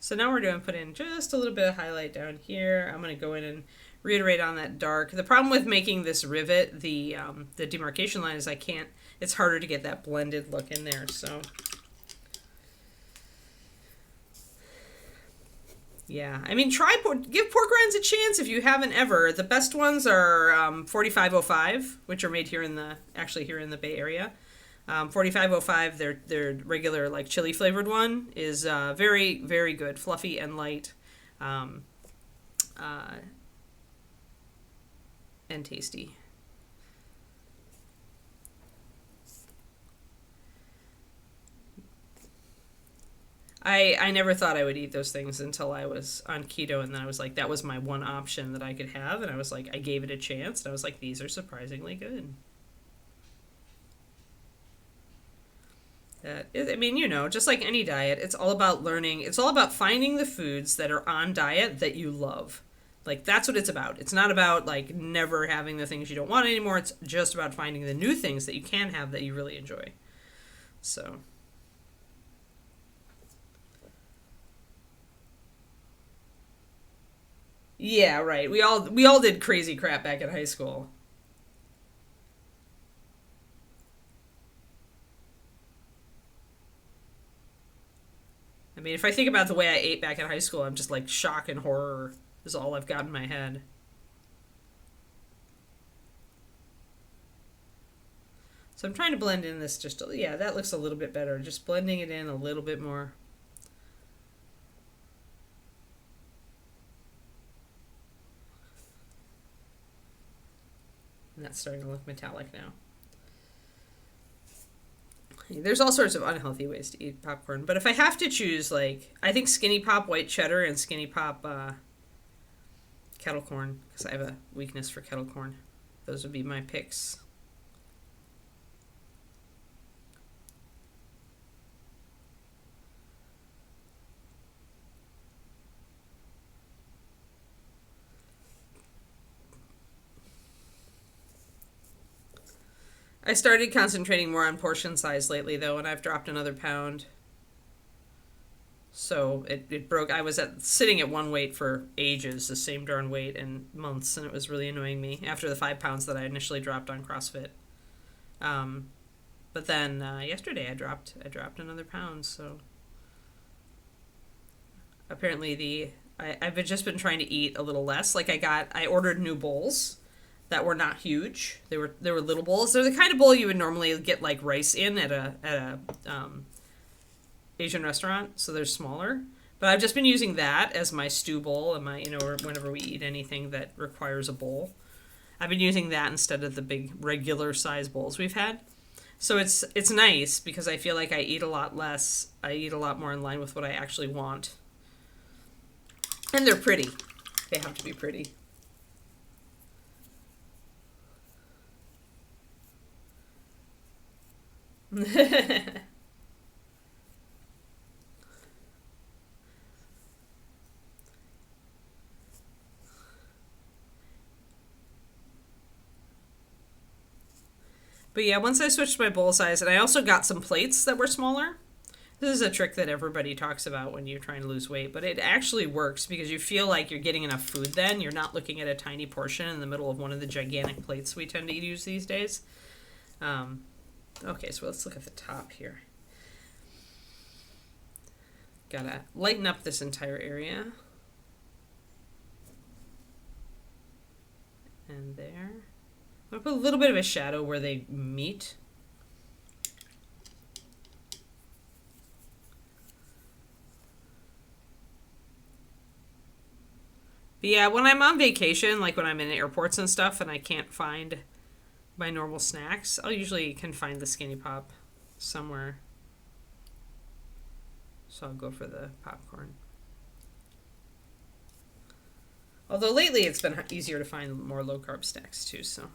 So now we're going to put in just a little bit of highlight down here. I'm going to go in and reiterate on that dark. The problem with making this rivet, the demarcation line, is it's harder to get that blended look in there. So yeah, I mean, give pork rinds a chance if you haven't ever. The best ones are 4505, which are made here in the Bay Area. 4505, their regular like chili flavored one is very, very good, fluffy and light, and tasty. I never thought I would eat those things until I was on keto, and then I was like, that was my one option that I could have, and I was like, I gave it a chance, and I was like, these are surprisingly good. I mean, just like any diet, it's all about learning. It's all about finding the foods that are on diet that you love. Like, that's what it's about. It's not about, like, never having the things you don't want anymore. It's just about finding the new things that you can have that you really enjoy. So yeah, right. We all did crazy crap back in high school. I mean, if I think about the way I ate back in high school, I'm just like shock and horror is all I've got in my head. So I'm trying to blend in this yeah, that looks a little bit better. Just blending it in a little bit more. And that's starting to look metallic now. There's all sorts of unhealthy ways to eat popcorn, but if I have to choose, like, I think Skinny Pop white cheddar and Skinny Pop kettle corn, because I have a weakness for kettle corn. Those would be my picks. I started concentrating more on portion size lately, though, and I've dropped another pound. So it broke. I was sitting at one weight for ages, the same darn weight, and months, and it was really annoying me after the 5 pounds that I initially dropped on CrossFit. But then yesterday I dropped another pound. So apparently I've just been trying to eat a little less. Like I ordered new bowls that were not huge. They were little bowls. They're the kind of bowl you would normally get like rice in at a Asian restaurant, so they're smaller. But I've just been using that as my stew bowl and my, or whenever we eat anything that requires a bowl. I've been using that instead of the big regular size bowls we've had. So it's nice because I feel like I eat a lot less. I eat a lot more in line with what I actually want. And they're pretty. They have to be pretty. But yeah, once I switched my bowl size, and I also got some plates that were smaller. This is a trick that everybody talks about when you're trying to lose weight, but it actually works because you feel like you're getting enough food then. You're not looking at a tiny portion in the middle of one of the gigantic plates we tend to use these days. Okay, so let's look at the top here. Gotta lighten up this entire area. And there. I'm going to put a little bit of a shadow where they meet. But yeah, when I'm on vacation, like when I'm in airports and stuff and I can't find my normal snacks, I'll usually can find the Skinny Pop somewhere. So I'll go for the popcorn. Although lately it's been easier to find more low-carb snacks too, so...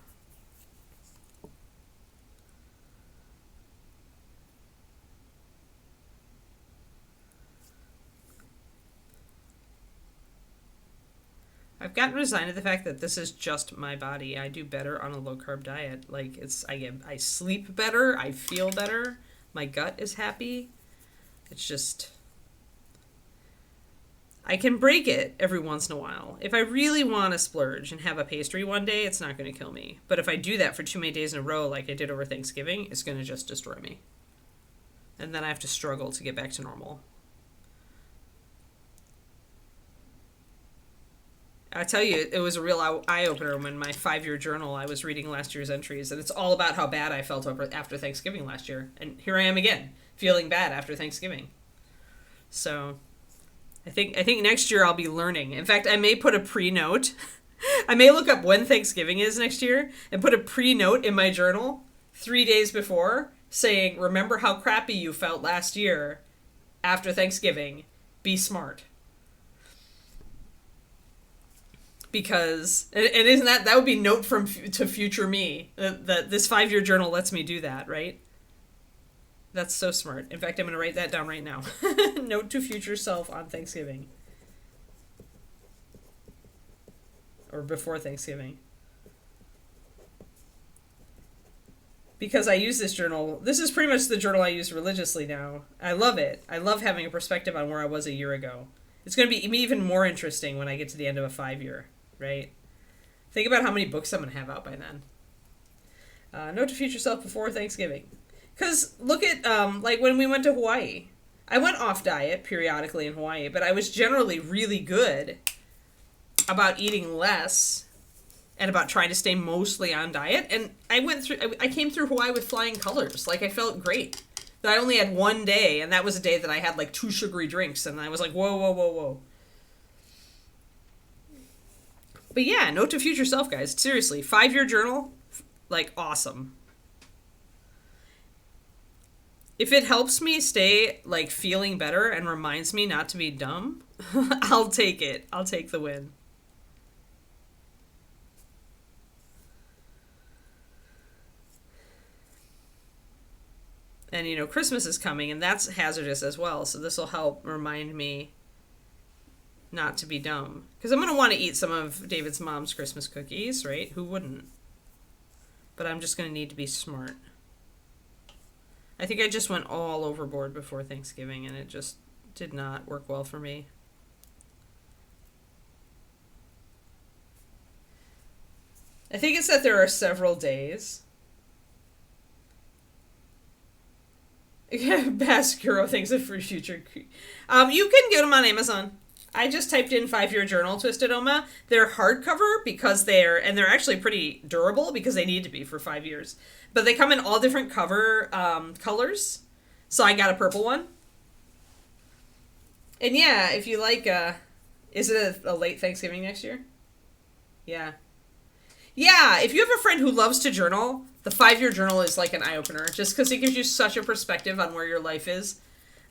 I've gotten resigned to the fact that this is just my body. I do better on a low-carb diet. Like, I sleep better, I feel better, my gut is happy. It's just... I can break it every once in a while. If I really want to splurge and have a pastry one day, it's not going to kill me. But if I do that for too many days in a row, like I did over Thanksgiving, it's going to just destroy me. And then I have to struggle to get back to normal. I tell you, it was a real eye-opener when my 5-year journal, I was reading last year's entries, and it's all about how bad I felt after Thanksgiving last year. And here I am again, feeling bad after Thanksgiving. So... I think next year I'll be learning. In fact, I may put a pre-note. I may look up when Thanksgiving is next year and put a pre-note in my journal 3 days before saying, remember how crappy you felt last year after Thanksgiving. Be smart. Because, and isn't that would be note to future me. That this 5-year journal lets me do that, right? That's so smart. In fact, I'm going to write that down right now. Note to future self on Thanksgiving. Or before Thanksgiving. Because I use this journal. This is pretty much the journal I use religiously now. I love it. I love having a perspective on where I was a year ago. It's going to be even more interesting when I get to the end of a 5-year, right? Think about how many books I'm going to have out by then. Note to future self before Thanksgiving. Because look at, like, when we went to Hawaii. I went off diet periodically in Hawaii, but I was generally really good about eating less and about trying to stay mostly on diet. And I came through Hawaii with flying colors. Like, I felt great. That I only had one day, and that was a day that I had, like, 2 sugary drinks, and I was like, whoa, whoa, whoa, whoa. But yeah, note to future self, guys. Seriously, 5-year journal, like, awesome. If it helps me stay, like, feeling better and reminds me not to be dumb, I'll take it. I'll take the win. And, Christmas is coming, and that's hazardous as well, so this will help remind me not to be dumb. Because I'm going to want to eat some of David's mom's Christmas cookies, right? Who wouldn't? But I'm just going to need to be smart. I think I just went all overboard before Thanksgiving, and it just did not work well for me. I think it's that there are several days. Bascuro thinks of for future. You can get them on Amazon. I just typed in 5-year journal Twisted Oma. They're hardcover because they're actually pretty durable because they need to be for 5 years. But they come in all different cover colors. So I got a purple one. And yeah, if you like, is it a late Thanksgiving next year? Yeah. Yeah, if you have a friend who loves to journal, the 5 year journal is like an eye opener, just because it gives you such a perspective on where your life is.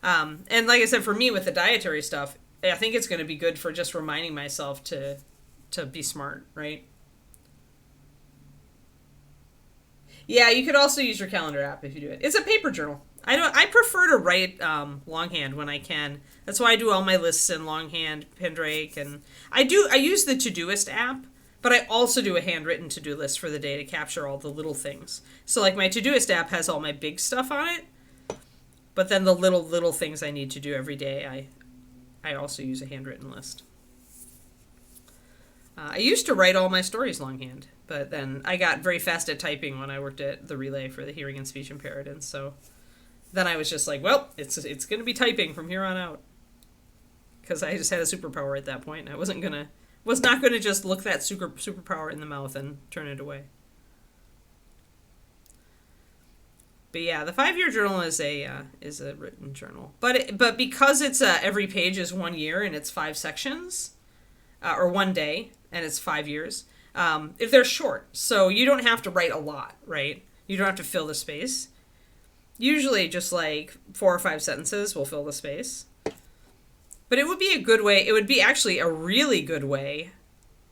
And like I said, for me with the dietary stuff, I think it's going to be good for just reminding myself to be smart, right? Yeah, you could also use your calendar app if you do it. It's a paper journal. I prefer to write longhand when I can. That's why I do all my lists in longhand, Pendrake, and I use the Todoist app, but I also do a handwritten to-do list for the day to capture all the little things. So like my Todoist app has all my big stuff on it, but then the little things I need to do every day, I also use a handwritten list. I used to write all my stories longhand, but then I got very fast at typing when I worked at the Relay for the hearing and speech impaired, and so then I was just like, well, it's going to be typing from here on out, because I just had a superpower at that point. I was not gonna just look that superpower in the mouth and turn it away. But yeah, the 5 year journal is a written journal, but because it's every page is 1 year and it's 5 sections, or 1 day and it's 5 years. If they're short, so you don't have to write a lot, right? You don't have to fill the space. Usually, just like 4 or 5 sentences will fill the space. But it would be a good way. It would be actually a really good way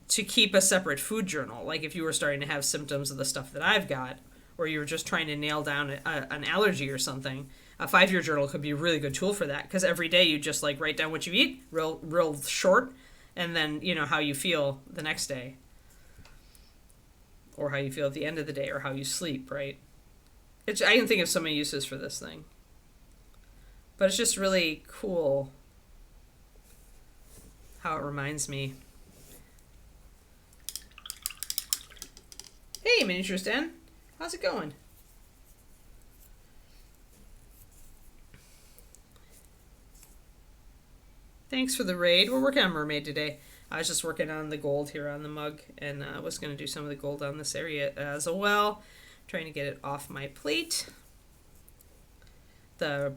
to keep a separate food journal. Like if you were starting to have symptoms of the stuff that I've got, or you were just trying to nail down an allergy or something, a 5 year journal could be a really good tool for that. Because every day you just like write down what you eat, real short, and then how you feel the next day, or how you feel at the end of the day, or how you sleep. Right? I can think of so many uses for this thing, but it's just really cool how it reminds me. Hey, Miniature Den. How's it going? Thanks for the raid. We're working on Mermaid today. I was just working on the gold here on the mug, and I was going to do some of the gold on this area as well. Trying to get it off my plate. The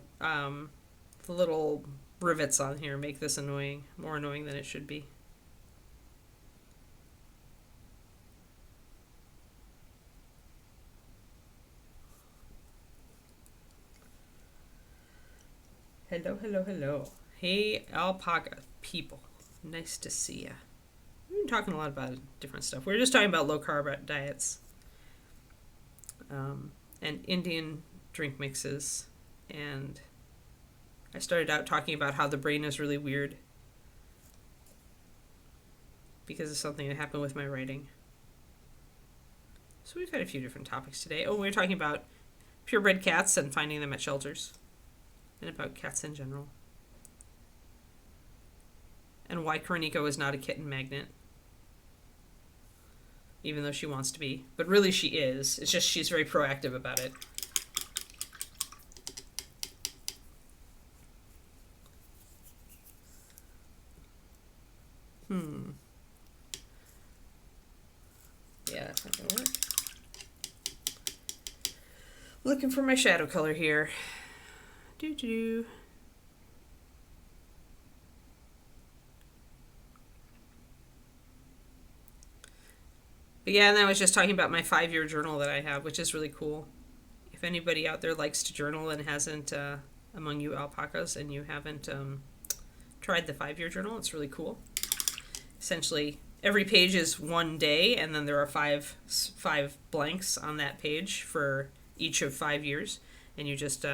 little rivets on here make this annoying, more annoying than it should be. Hello, hello, hello. Hey, alpaca people. Nice to see ya. We've been talking a lot about different stuff. We were just talking about low carb diets, and Indian drink mixes, and I started out talking about how the brain is really weird because of something that happened with my writing. So we've got a few different topics today. Oh, we were talking about purebred cats and finding them at shelters, and about cats in general, and why Kariniko is not a kitten magnet, even though she wants to be. But really she is. It's just she's very proactive about it. Yeah, that's not gonna work. Looking for my shadow color here. Doo-doo. But yeah, and I was just talking about my 5 year journal that I have, which is really cool. If anybody out there likes to journal and hasn't, among you alpacas, and you haven't tried the 5 year journal, it's really cool. Essentially, every page is 1 day, and then there are five blanks on that page for each of 5 years, and you just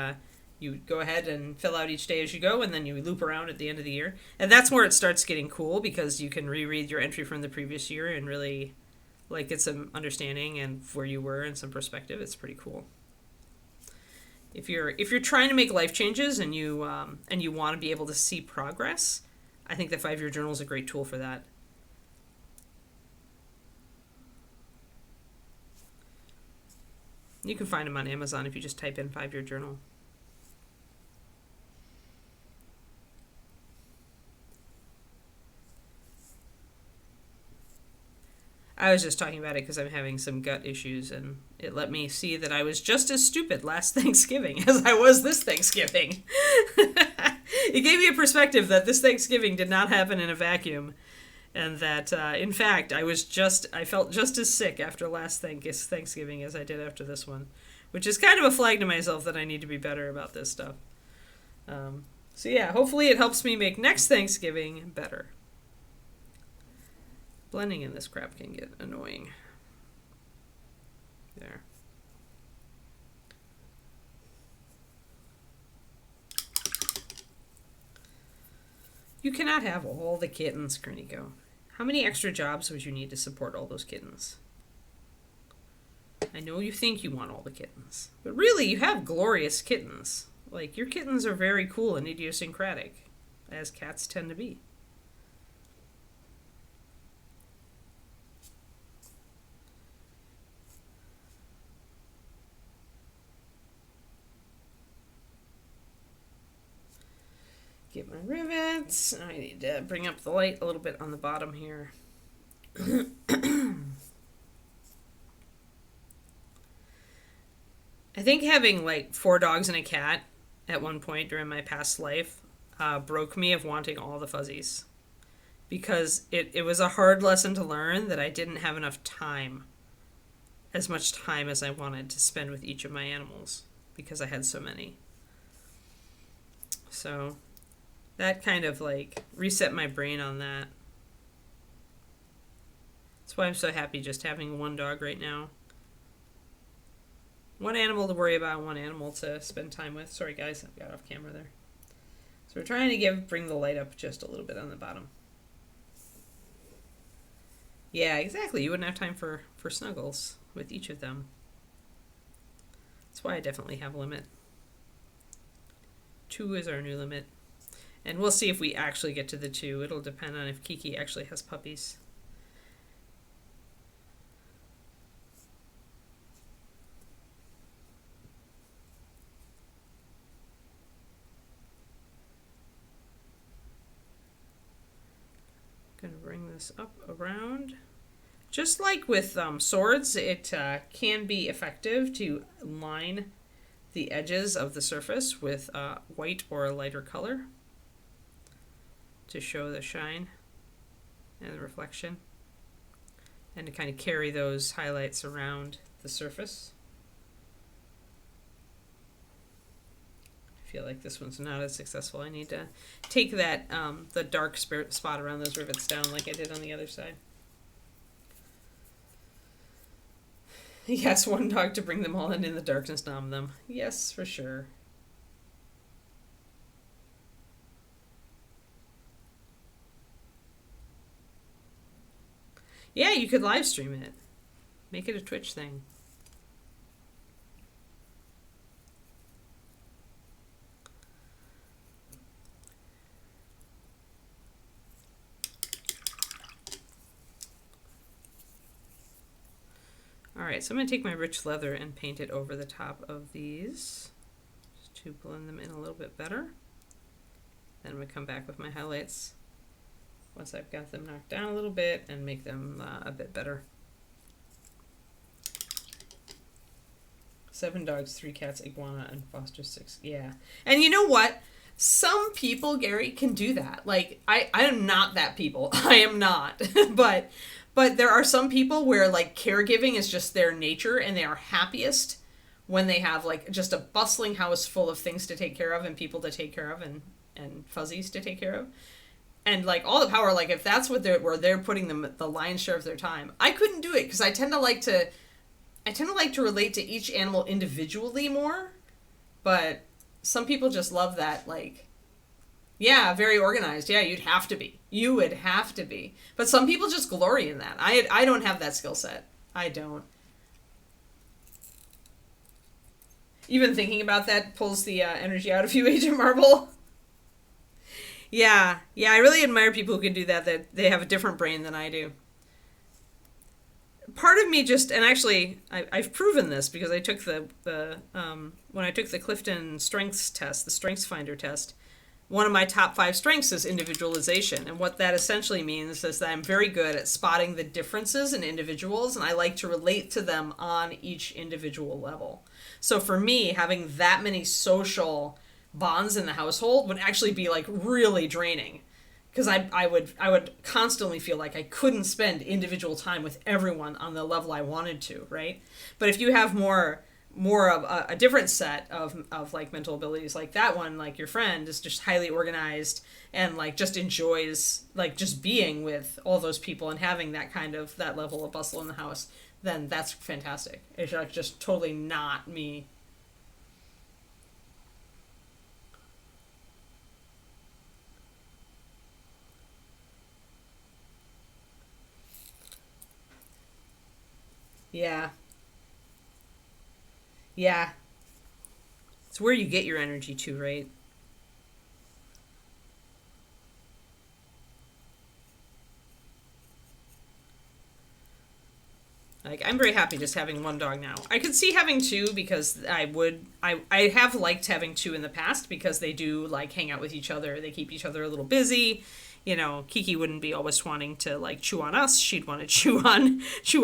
you go ahead and fill out each day as you go, and then you loop around at the end of the year. And that's where it starts getting cool, because you can reread your entry from the previous year and really get some understanding and where you were and some perspective. It's pretty cool. If you're trying to make life changes and you want to be able to see progress, I think the 5 year journal is a great tool for that. You can find them on Amazon if you just type in 5 year journal. I was just talking about it because I'm having some gut issues, and it let me see that I was just as stupid last Thanksgiving as I was this Thanksgiving. It gave me a perspective that this Thanksgiving did not happen in a vacuum, and that in fact I felt just as sick after last Thanksgiving as I did after this one, which is kind of a flag to myself that I need to be better about this stuff. So yeah, hopefully it helps me make next Thanksgiving better. Blending in this crap can get annoying. There. You cannot have all the kittens, Grinnico. How many extra jobs would you need to support all those kittens? I know you think you want all the kittens, but really you have glorious kittens. Like, your kittens are very cool and idiosyncratic, as cats tend to be. Get my rivets. I need to bring up the light a little bit on the bottom here. I think having like 4 dogs and a cat at one point during my past life broke me of wanting all the fuzzies. Because it was a hard lesson to learn that I didn't have enough time, as much time as I wanted to spend with each of my animals, because I had so many. So that kind of like reset my brain on that. That's why I'm so happy just having 1 dog right now. 1 animal to worry about, 1 animal to spend time with. Sorry guys, I got off camera there. So we're trying to bring the light up just a little bit on the bottom. Yeah, exactly. You wouldn't have time for snuggles with each of them. That's why I definitely have a limit. 2 is our new limit. And we'll see if we actually get to the 2. It'll depend on if Kiki actually has puppies. Gonna bring this up around. Just like with swords, it can be effective to line the edges of the surface with white or a lighter color to show the shine and the reflection, and to kind of carry those highlights around the surface. I feel like this one's not as successful. I need to take that the dark spot around those rivets down like I did on the other side. Yes, 1 dog to bring them all in the darkness, nom them. Yes, for sure. Yeah, you could live stream it. Make it a Twitch thing. Alright, so I'm going to take my rich leather and paint it over the top of these, just to blend them in a little bit better. Then I'm going to come back with my highlights once I've got them knocked down a little bit and make them a bit better. 7 dogs, 3 cats, iguana, and foster 6. Yeah. And you know what? Some people, Gary, can do that. Like, I am not that people. I am not. But there are some people where, like, caregiving is just their nature, and they are happiest when they have, like, just a bustling house full of things to take care of and people to take care of and fuzzies to take care of. And, like, all the power, like, if that's what they're putting the lion's share of their time. I couldn't do it because I tend to like to relate to each animal individually more. But some people just love that, like, yeah, very organized. Yeah, you'd have to be. You would have to be. But some people just glory in that. I don't have that skill set. I don't. Even thinking about that pulls the energy out of you, Agent Marble. Yeah, I really admire people who can do that they have a different brain than I do. Part of me just, and actually, I've proven this because I took when I took the Clifton Strengths test, the Strengths Finder test, one of my top 5 strengths is individualization. And what that essentially means is that I'm very good at spotting the differences in individuals, and I like to relate to them on each individual level. So for me, having that many social bonds in the household would actually be like really draining, because I would constantly feel like I couldn't spend individual time with everyone on the level I wanted to, right? But if you have more of a different set of like mental abilities, like that one, like your friend is just highly organized and like just enjoys like just being with all those people and having that level of bustle in the house, then that's fantastic. It's like just totally not me. Yeah. Yeah. It's where you get your energy to, right? Like, I'm very happy just having one dog now. I could see having two, because I have liked having two in the past, because they do like hang out with each other. They keep each other a little busy. You know, Kiki wouldn't be always wanting to like chew on us. She'd want to chew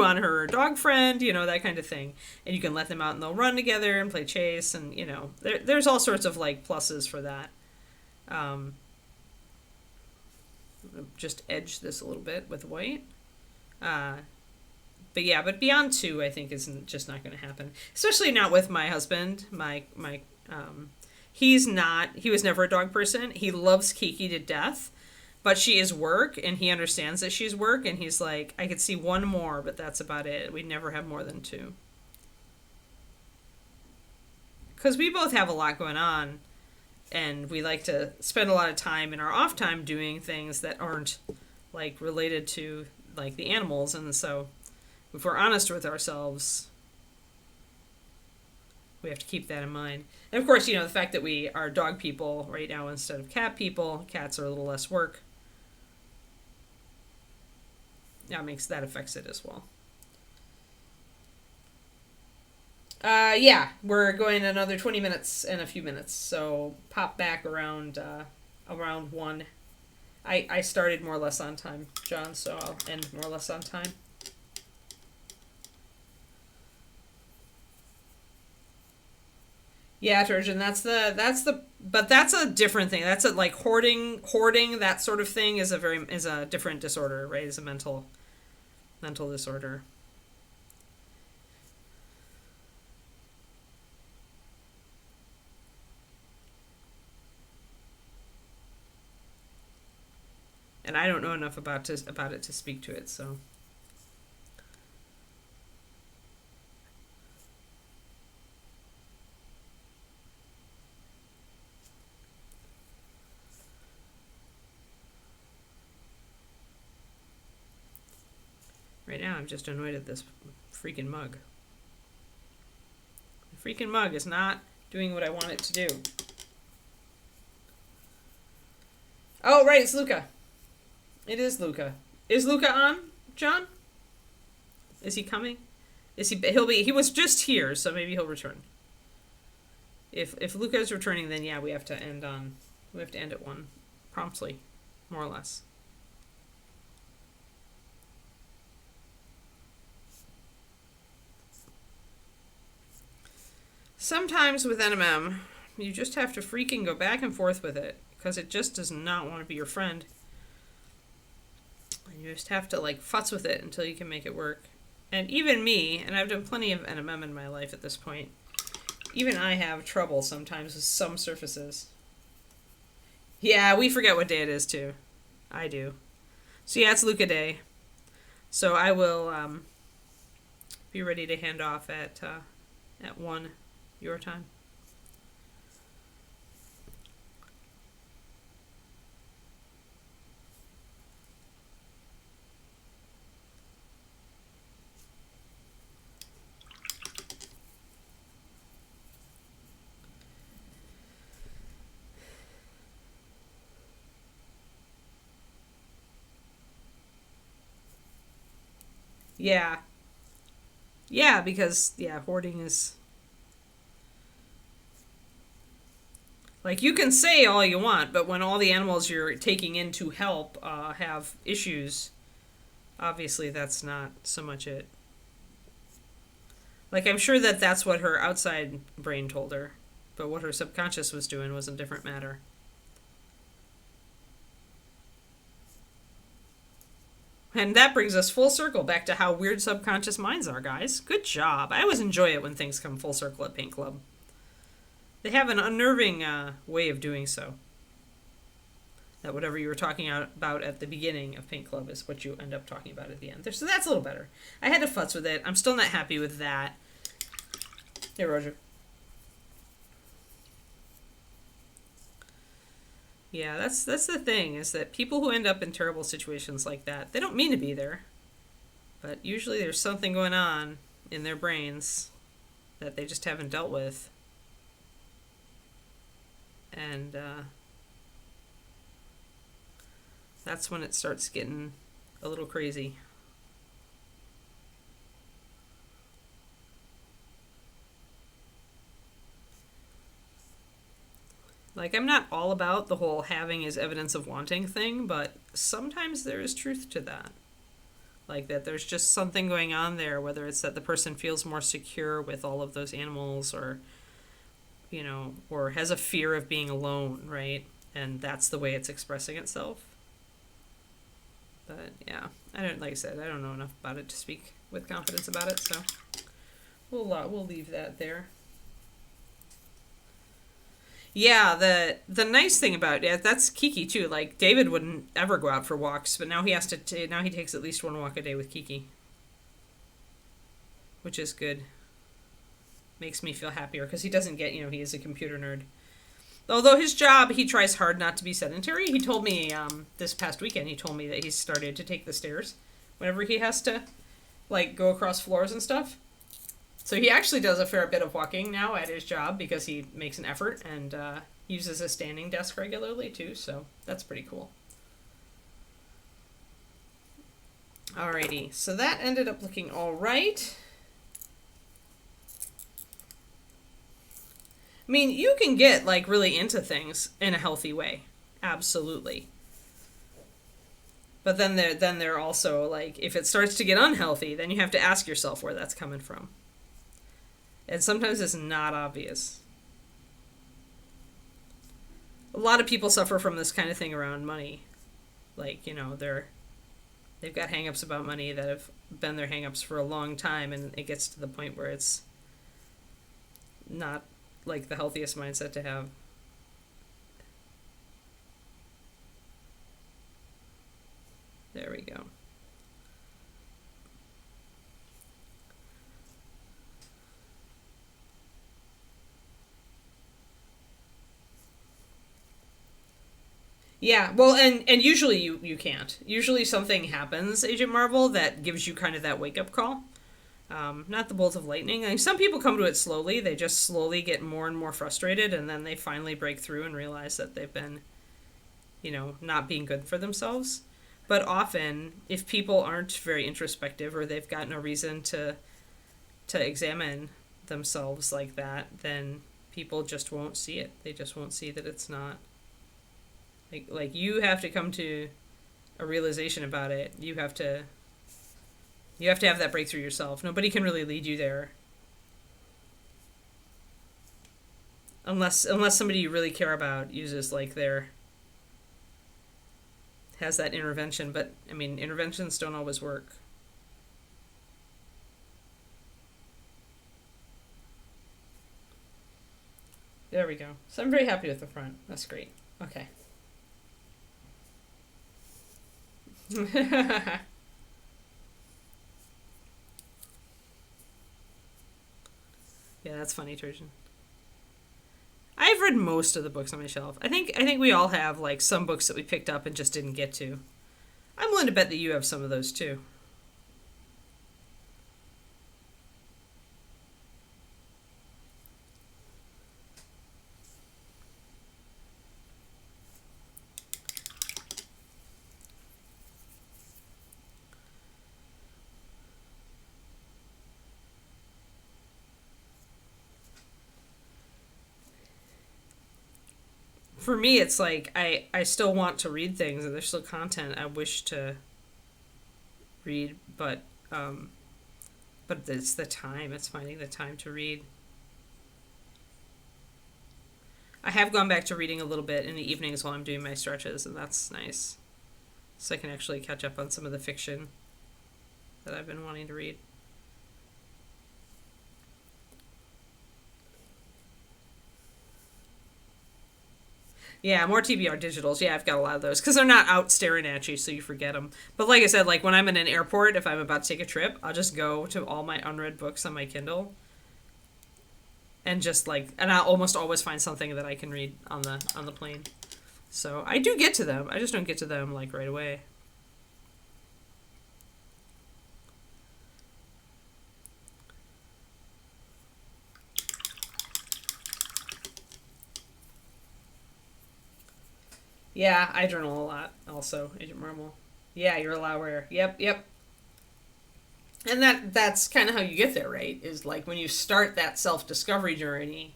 on her dog friend, that kind of thing. And you can let them out and they'll run together and play chase, and there's all sorts of like pluses for that. Um, just edge this a little bit with white. Uh, but yeah, but beyond two, I think is just not going to happen. Especially not with my husband. He's not. He was never a dog person. He loves Kiki to death, but she is work, and he understands that she's work, and he's like, I could see one more, but that's about it. We'd never have more than two, because we both have a lot going on, and we like to spend a lot of time in our off time doing things that aren't like related to like the animals, and so if we're honest with ourselves, we have to keep that in mind. And of course, the fact that we are dog people right now instead of cat people, cats are a little less work. That affects it as well. Yeah, we're going another 20 minutes and a few minutes, so pop back around 1. I started more or less on time, John, so I'll end more or less on time. Yeah, Turgeon, but that's a different thing. That's a like hoarding, that sort of thing is a different disorder, right? Is a mental disorder. And I don't know enough about it to speak to it, so. Right now, I'm just annoyed at this freaking mug. The freaking mug is not doing what I want it to do. Oh, right, it's Luca. It is Luca. Is Luca on, John? Is he coming? He was just here, so maybe he'll return. If Luca is returning, then yeah, we have to end at 1 promptly, more or less. Sometimes with NMM, you just have to freaking go back and forth with it, because it just does not want to be your friend. And you just have to like futz with it until you can make it work. And even me, and I've done plenty of NMM in my life at this point, even I have trouble sometimes with some surfaces. Yeah, we forget what day it is too. I do. So yeah, it's Luca Day. So I will be ready to hand off at 1 your time. Yeah. Yeah, because hoarding is like, you can say all you want, but when all the animals you're taking in to help have issues, obviously that's not so much it. Like, I'm sure that that's what her outside brain told her, But what her subconscious was doing was a different matter. And that brings us full circle back to how weird subconscious minds are, guys. Good job. I always enjoy it when things come full circle at Paint Club. They have an unnerving way of doing so. That whatever you were talking about at the beginning of Paint Club is what you end up talking about at the end. So that's a little better. I had to futz with it. I'm still not happy with that. Hey, Roger. Yeah, that's the thing, is that people who end up in terrible situations like that, they don't mean to be there. But usually there's something going on in their brains that they just haven't dealt with. And that's when it starts getting a little crazy. Like, I'm not all about the whole having is evidence of wanting thing, but sometimes there is truth to that. Like, that there's just something going on there, whether it's that the person feels more secure with all of those animals, or, you know, or has a fear of being alone, right? And that's the way it's expressing itself. But, yeah, like I said, I don't know enough about it to speak with confidence about it, so we'll leave that there. Yeah, the nice thing about it, that's Kiki too. Like, David wouldn't ever go out for walks, but now he has to. Now he takes at least one walk a day with Kiki, which is good. Makes me feel happier because he doesn't get, he is a computer nerd. Although his job, he tries hard not to be sedentary. He told me this past weekend. He told me that he's started to take the stairs whenever he has to, like, go across floors and stuff. So he actually does a fair bit of walking now at his job because he makes an effort and uses a standing desk regularly too, so that's pretty cool. Alrighty, so that ended up looking all right. I mean, you can get, like, really into things in a healthy way. Absolutely. But then they're also, like, if it starts to get unhealthy, then you have to ask yourself where that's coming from. And sometimes it's not obvious. A lot of people suffer from this kind of thing around money. Like, they've got hang-ups about money that have been their hang-ups for a long time, and it gets to the point where it's not, like, the healthiest mindset to have. There we go. Yeah, well, and usually you can't. Usually something happens, Agent Marvel, that gives you kind of that wake-up call. Not the bolt of lightning. I mean, some people come to it slowly. They just slowly get more and more frustrated, and then they finally break through and realize that they've been, not being good for themselves. But often, if people aren't very introspective, or they've got no reason to examine themselves like that, then people just won't see it. They just won't see that it's not. Like you have to come to a realization about it. You have to have that breakthrough yourself. Nobody can really lead you there. Unless somebody you really care about uses, like, has that intervention. But, I mean, interventions don't always work. There we go. So I'm very happy with the front. That's great. Okay. Yeah, that's funny, Turgeon. I've read most of the books on my shelf. I think we all have, like, some books that we picked up and just didn't get to. I'm willing to bet that you have some of those too. For me, it's like I still want to read things, and there's still content I wish to read, but it's the time. It's finding the time to read. I have gone back to reading a little bit in the evenings while I'm doing my stretches, and that's nice. So I can actually catch up on some of the fiction that I've been wanting to read. Yeah, more TBR digitals. Yeah, I've got a lot of those because they're not out staring at you, so you forget them. But like I said, like when I'm in an airport, if I'm about to take a trip, I'll just go to all my unread books on my Kindle, and just like, and I'll almost always find something that I can read on the plane. So I do get to them. I just don't get to them like right away. Yeah, I journal a lot also, Agent Marvel. Yeah, you're a lower. Yep, yep. And that's kind of how you get there, right? Is like when you start that self-discovery journey,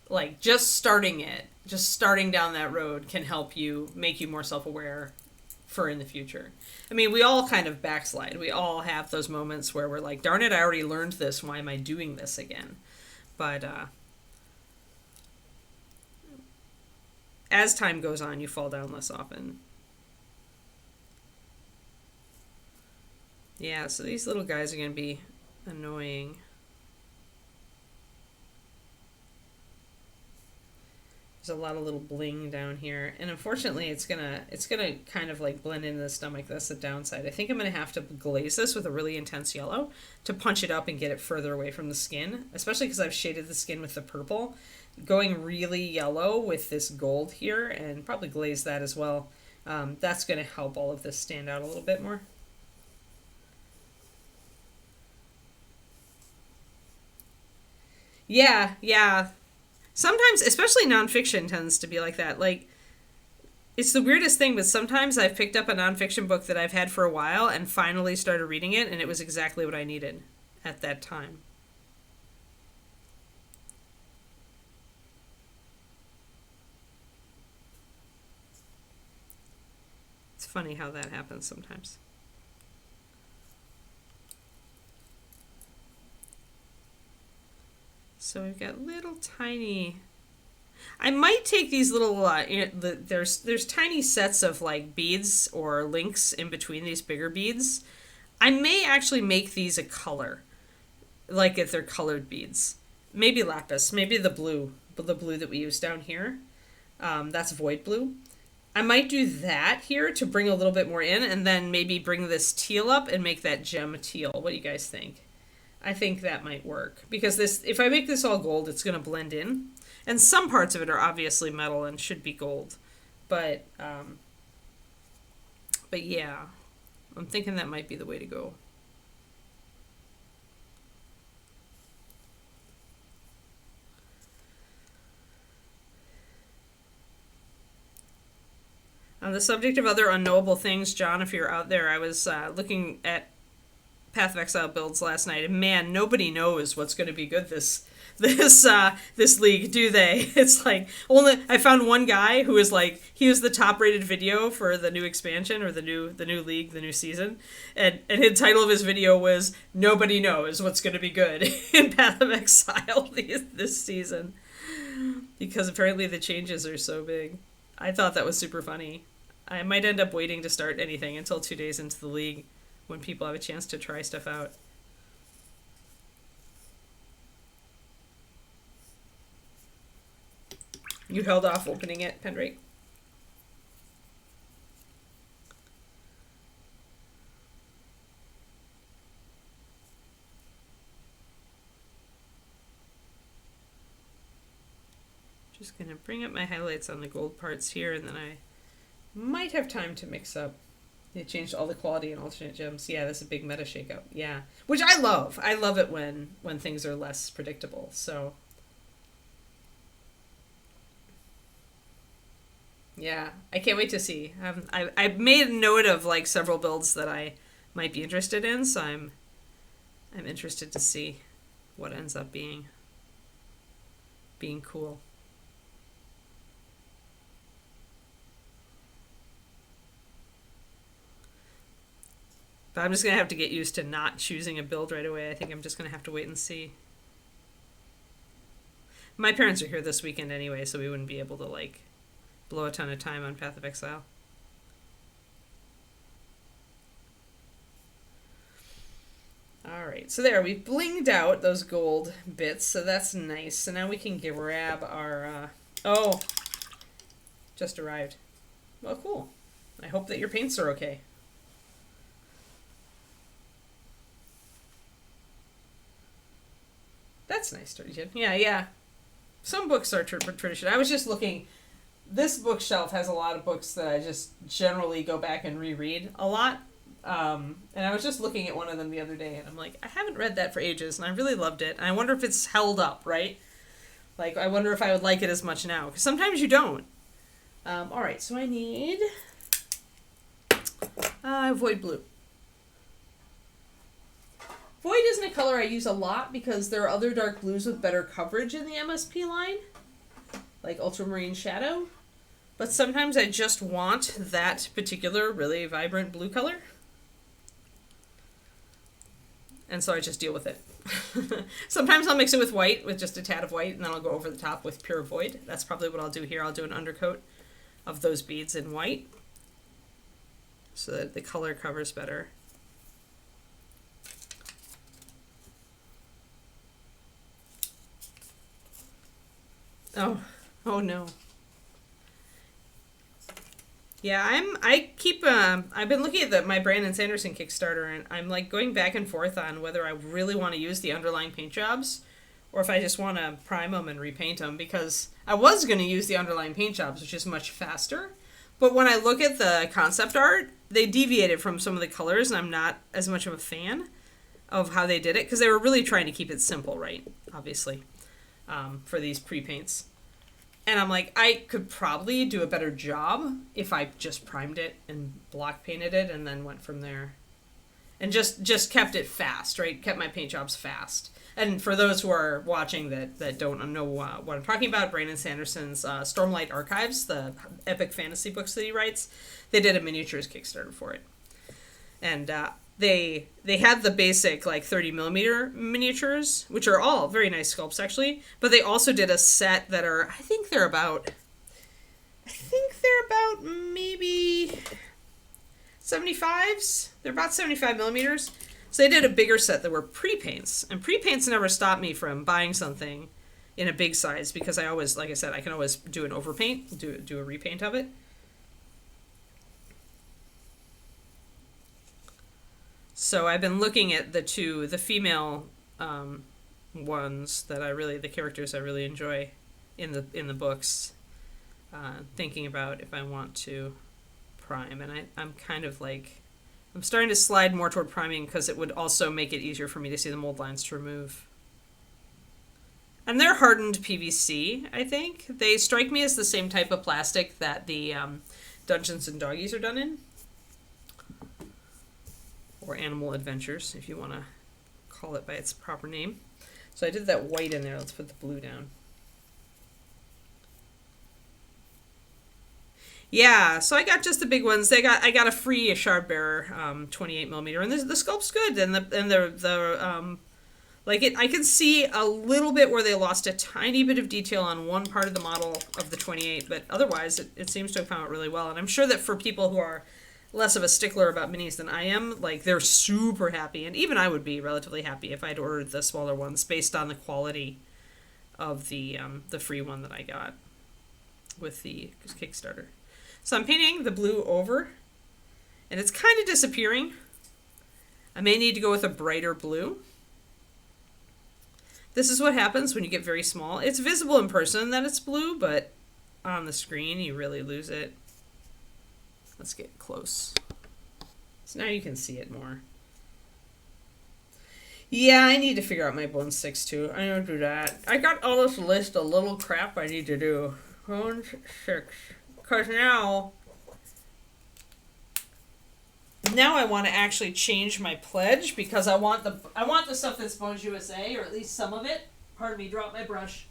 like just starting it, just starting down that road can help you make you more self-aware for in the future. I mean, we all kind of backslide. We all have those moments where we're like, darn it, I already learned this. Why am I doing this again? But as time goes on, you fall down less often. Yeah, so these little guys are going to be annoying. There's a lot of little bling down here, and unfortunately it's gonna kind of like blend into the stomach. That's the downside. I think I'm gonna have to glaze this with a really intense yellow to punch it up and get it further away from the skin, especially because I've shaded the skin with the purple. Going really yellow with this gold here, and probably glaze that as well. That's gonna help all of this stand out a little bit more. Yeah, yeah. Sometimes, especially nonfiction, tends to be like that. Like, it's the weirdest thing, but sometimes I've picked up a nonfiction book that I've had for a while and finally started reading it, and it was exactly what I needed at that time. It's funny how that happens sometimes. So we've got little tiny. I might take these little. There's tiny sets of like beads or links in between these bigger beads. I may actually make these a color, like if they're colored beads. Maybe lapis. Maybe the blue that we use down here. That's void blue. I might do that here to bring a little bit more in, and then maybe bring this teal up and make that gem teal. What do you guys think? I think that might work because this, if I make this all gold, it's going to blend in, and some parts of it are obviously metal and should be gold, but yeah, I'm thinking that might be the way to go. On the subject of other unknowable things, John, if you're out there, I was looking at Path of Exile builds last night, and man, nobody knows what's going to be good this league, do they? It's like only I found one guy who was like he was the top rated video for the new expansion or the new league, the new season, and his title of his video was "Nobody knows what's going to be good in Path of Exile this season," because apparently the changes are so big. I thought that was super funny. I might end up waiting to start anything until 2 days into the league, when people have a chance to try stuff out. You held off opening it, Pendrake? Just gonna bring up my highlights on the gold parts here, and then I might have time to mix up. They changed all the quality and alternate gems. Yeah, that's a big meta shakeup. Yeah, which I love. I love it when things are less predictable. So yeah, I can't wait to see. I've made a note of like several builds that I might be interested in, so I'm interested to see what ends up being cool. But I'm just going to have to get used to not choosing a build right away. I think I'm just going to have to wait and see. My parents are here this weekend anyway, so we wouldn't be able to, like, blow a ton of time on Path of Exile. Alright, so there, we've blinged out those gold bits, so that's nice. So now we can grab our, oh, just arrived. Well, cool. I hope that your paints are okay. That's nice, Sturgeon. Yeah. Some books are tradition. I was just looking. This bookshelf has a lot of books that I just generally go back and reread a lot. And I was just looking at one of them the other day, and I'm like, I haven't read that for ages, and I really loved it. And I wonder if it's held up, right? Like, I wonder if I would like it as much now. Because sometimes you don't. Alright, so I need... Void Blue. Void isn't a color I use a lot because there are other dark blues with better coverage in the MSP line. Like Ultramarine Shadow. But sometimes I just want that particular really vibrant blue color. And so I just deal with it. Sometimes I'll mix it with white, with just a tad of white, and then I'll go over the top with pure void. That's probably what I'll do here. I'll do an undercoat of those beads in white so that the color covers better. Oh no. Yeah, I've been looking at my Brandon Sanderson Kickstarter, and I'm like going back and forth on whether I really want to use the underlying paint jobs or if I just want to prime them and repaint them, because I was going to use the underlying paint jobs, which is much faster. But when I look at the concept art, they deviated from some of the colors, and I'm not as much of a fan of how they did it, because they were really trying to keep it simple, right? Obviously, for these pre-paints. And I'm like, I could probably do a better job if I just primed it and block painted it and then went from there. And just kept it fast, right? Kept my paint jobs fast. And for those who are watching that don't know what I'm talking about, Brandon Sanderson's Stormlight Archives, the epic fantasy books that he writes, they did a miniatures Kickstarter for it. And they had the basic like 30mm miniatures, which are all very nice sculpts actually, but they also did a set that are, I think they're about maybe 75s. They're about 75mm. So they did a bigger set that were pre-paints, and pre-paints never stopped me from buying something in a big size, because I always, like I said, I can always do an overpaint, do a repaint of it. So I've been looking at the female ones that the characters I really enjoy in the books, thinking about if I want to prime. And I'm kind of like, I'm starting to slide more toward priming because it would also make it easier for me to see the mold lines to remove. And they're hardened PVC, I think. They strike me as the same type of plastic that the Dungeons and Doggies are done in. Or Animal Adventures, if you want to call it by its proper name. So I did that white in there. Let's put the blue down. Yeah, so I got just the big ones. I got a free Shard Bearer 28mm, and the sculpt's good, and I can see a little bit where they lost a tiny bit of detail on one part of the model of the 28, but otherwise it seems to have come out really well. And I'm sure that for people who are less of a stickler about minis than I am, like, they're super happy, and even I would be relatively happy if I'd ordered the smaller ones based on the quality of the free one that I got with the Kickstarter. So I'm painting the blue over, and it's kind of disappearing. I may need to go with a brighter blue. This is what happens when you get very small. It's visible in person that it's blue, but on the screen you really lose it. Let's get close. So now you can see it more. Yeah, I need to figure out my bone 6 too. I don't do that. I got all this list of little crap I need to do. Bone 6. Because now I want to actually change my pledge, because I want the stuff that's Bones USA, or at least some of it. Pardon me, drop my brush.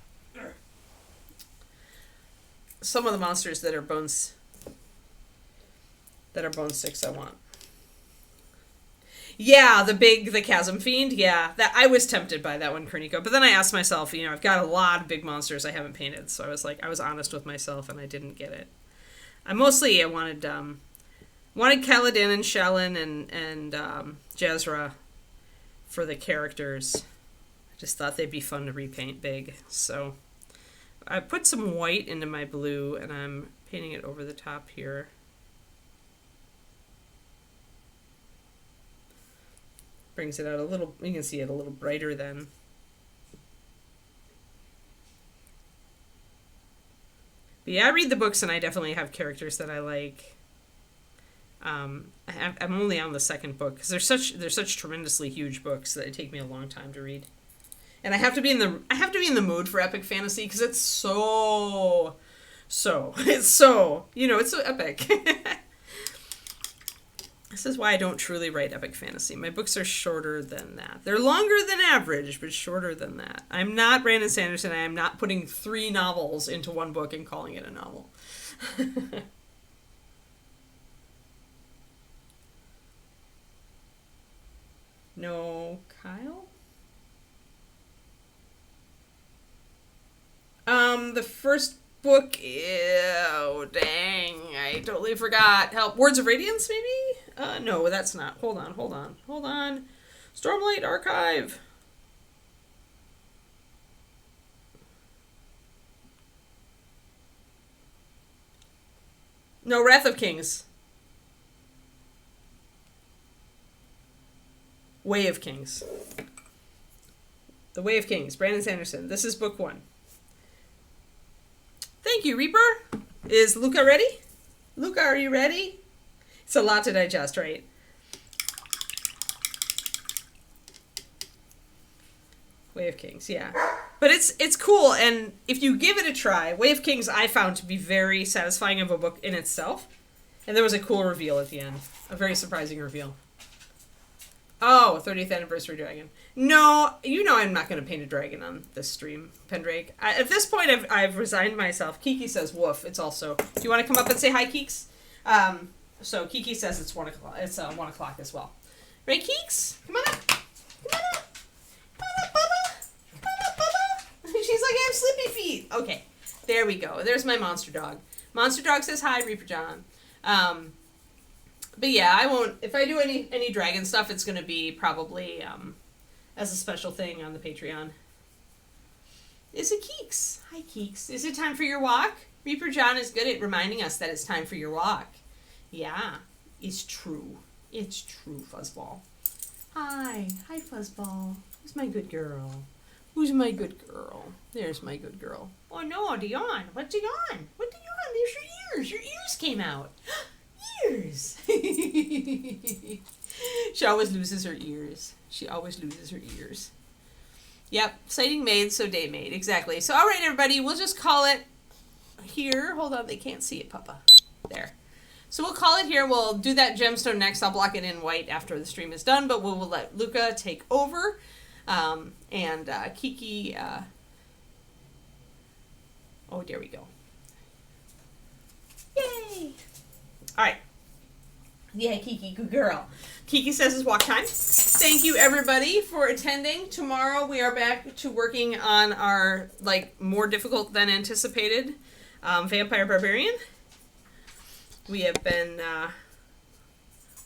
Some of the monsters that are Bone 6 I want. Yeah, the Chasm Fiend. Yeah, that I was tempted by that one, Kerniko. But then I asked myself, I've got a lot of big monsters I haven't painted, so I was honest with myself, and I didn't get it. I wanted Kaladin and Shalin and Jezra for the characters. I just thought they'd be fun to repaint big, so I put some white into my blue, and I'm painting it over the top here. Brings it out a little, you can see it a little brighter then. But yeah, I read the books and I definitely have characters that I like. I'm only on the second book because they're such tremendously huge books that it take me a long time to read. And I have to be in the mood for epic fantasy because it's so it's so epic. This is why I don't truly write epic fantasy. My books are shorter than that. They're longer than average, but shorter than that. I'm not Brandon Sanderson. I am not putting 3 novels into one book and calling it a novel. No, Kyle? The first book, oh dang, I totally forgot. Help, Words of Radiance, maybe? No, that's not. Hold on. Stormlight Archive. No, Wrath of Kings. Way of Kings. The Way of Kings, Brandon Sanderson. This is book 1. Thank you, Reaper. Is Luca ready? Luca, are you ready? It's a lot to digest, right? Way of Kings, yeah. But it's cool, and if you give it a try, Way of Kings I found to be very satisfying of a book in itself. And there was a cool reveal at the end. A very surprising reveal. Oh, 30th anniversary dragon. No, I'm not going to paint a dragon on this stream, Pendrake. At this point, I've resigned myself. Kiki says woof. It's also... Do you want to come up and say hi, Keeks? So Kiki says it's 1 o'clock. It's 1 o'clock as well. Right, Keeks? Come on up. Come on up. Come on up, Bubba. Come on up, Bubba. She's like, I have slippy feet. Okay, there we go. There's my monster dog. Monster dog says hi, Reaper John. But yeah, I won't... If I do any dragon stuff, it's going to be probably as a special thing on the Patreon. Is it Keeks? Hi, Keeks. Is it time for your walk? Reaper John is good at reminding us that it's time for your walk. Yeah, it's true. It's true, Fuzzball. Hi. Hi, Fuzzball. Who's my good girl? Who's my good girl? There's my good girl. Oh, no, Dion. What's Dion? What, Dion? There's your ears. Your ears came out. Ears. She always loses her ears. Yep, sighting made, so day made. Exactly. So, all right, everybody, we'll just call it here. Hold on, they can't see it, Papa. There. So we'll call it here. We'll do that gemstone next. I'll block it in white after the stream is done, but we'll let Luca take over. And Kiki... Oh, there we go. Yay! All right. Yeah, Kiki, good girl. Kiki says it's walk time. Thank you, everybody, for attending. Tomorrow we are back to working on our, more difficult than anticipated Vampire Barbarian. We have been,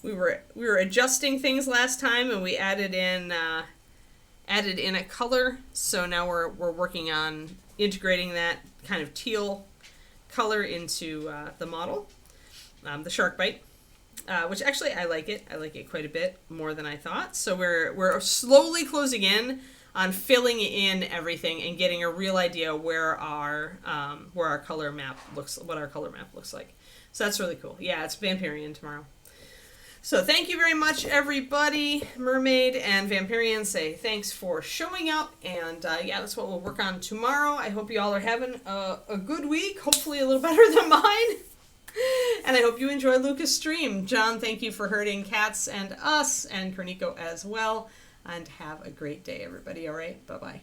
we were adjusting things last time, and we added in a color. So now we're working on integrating that kind of teal color into the model, the shark bite. Which actually I like it. I like it quite a bit more than I thought. So we're slowly closing in on filling in everything and getting a real idea where our color map looks like. So that's really cool. Yeah, it's Vampirian tomorrow. So thank you very much, everybody. Mermaid and Vampirian say thanks for showing up, and yeah, that's what we'll work on tomorrow. I hope you all are having a good week. Hopefully a little better than mine. And I hope you enjoy Luca's stream. John, thank you for herding cats and us, and Kerniko as well. And have a great day, everybody. All right? Bye-bye.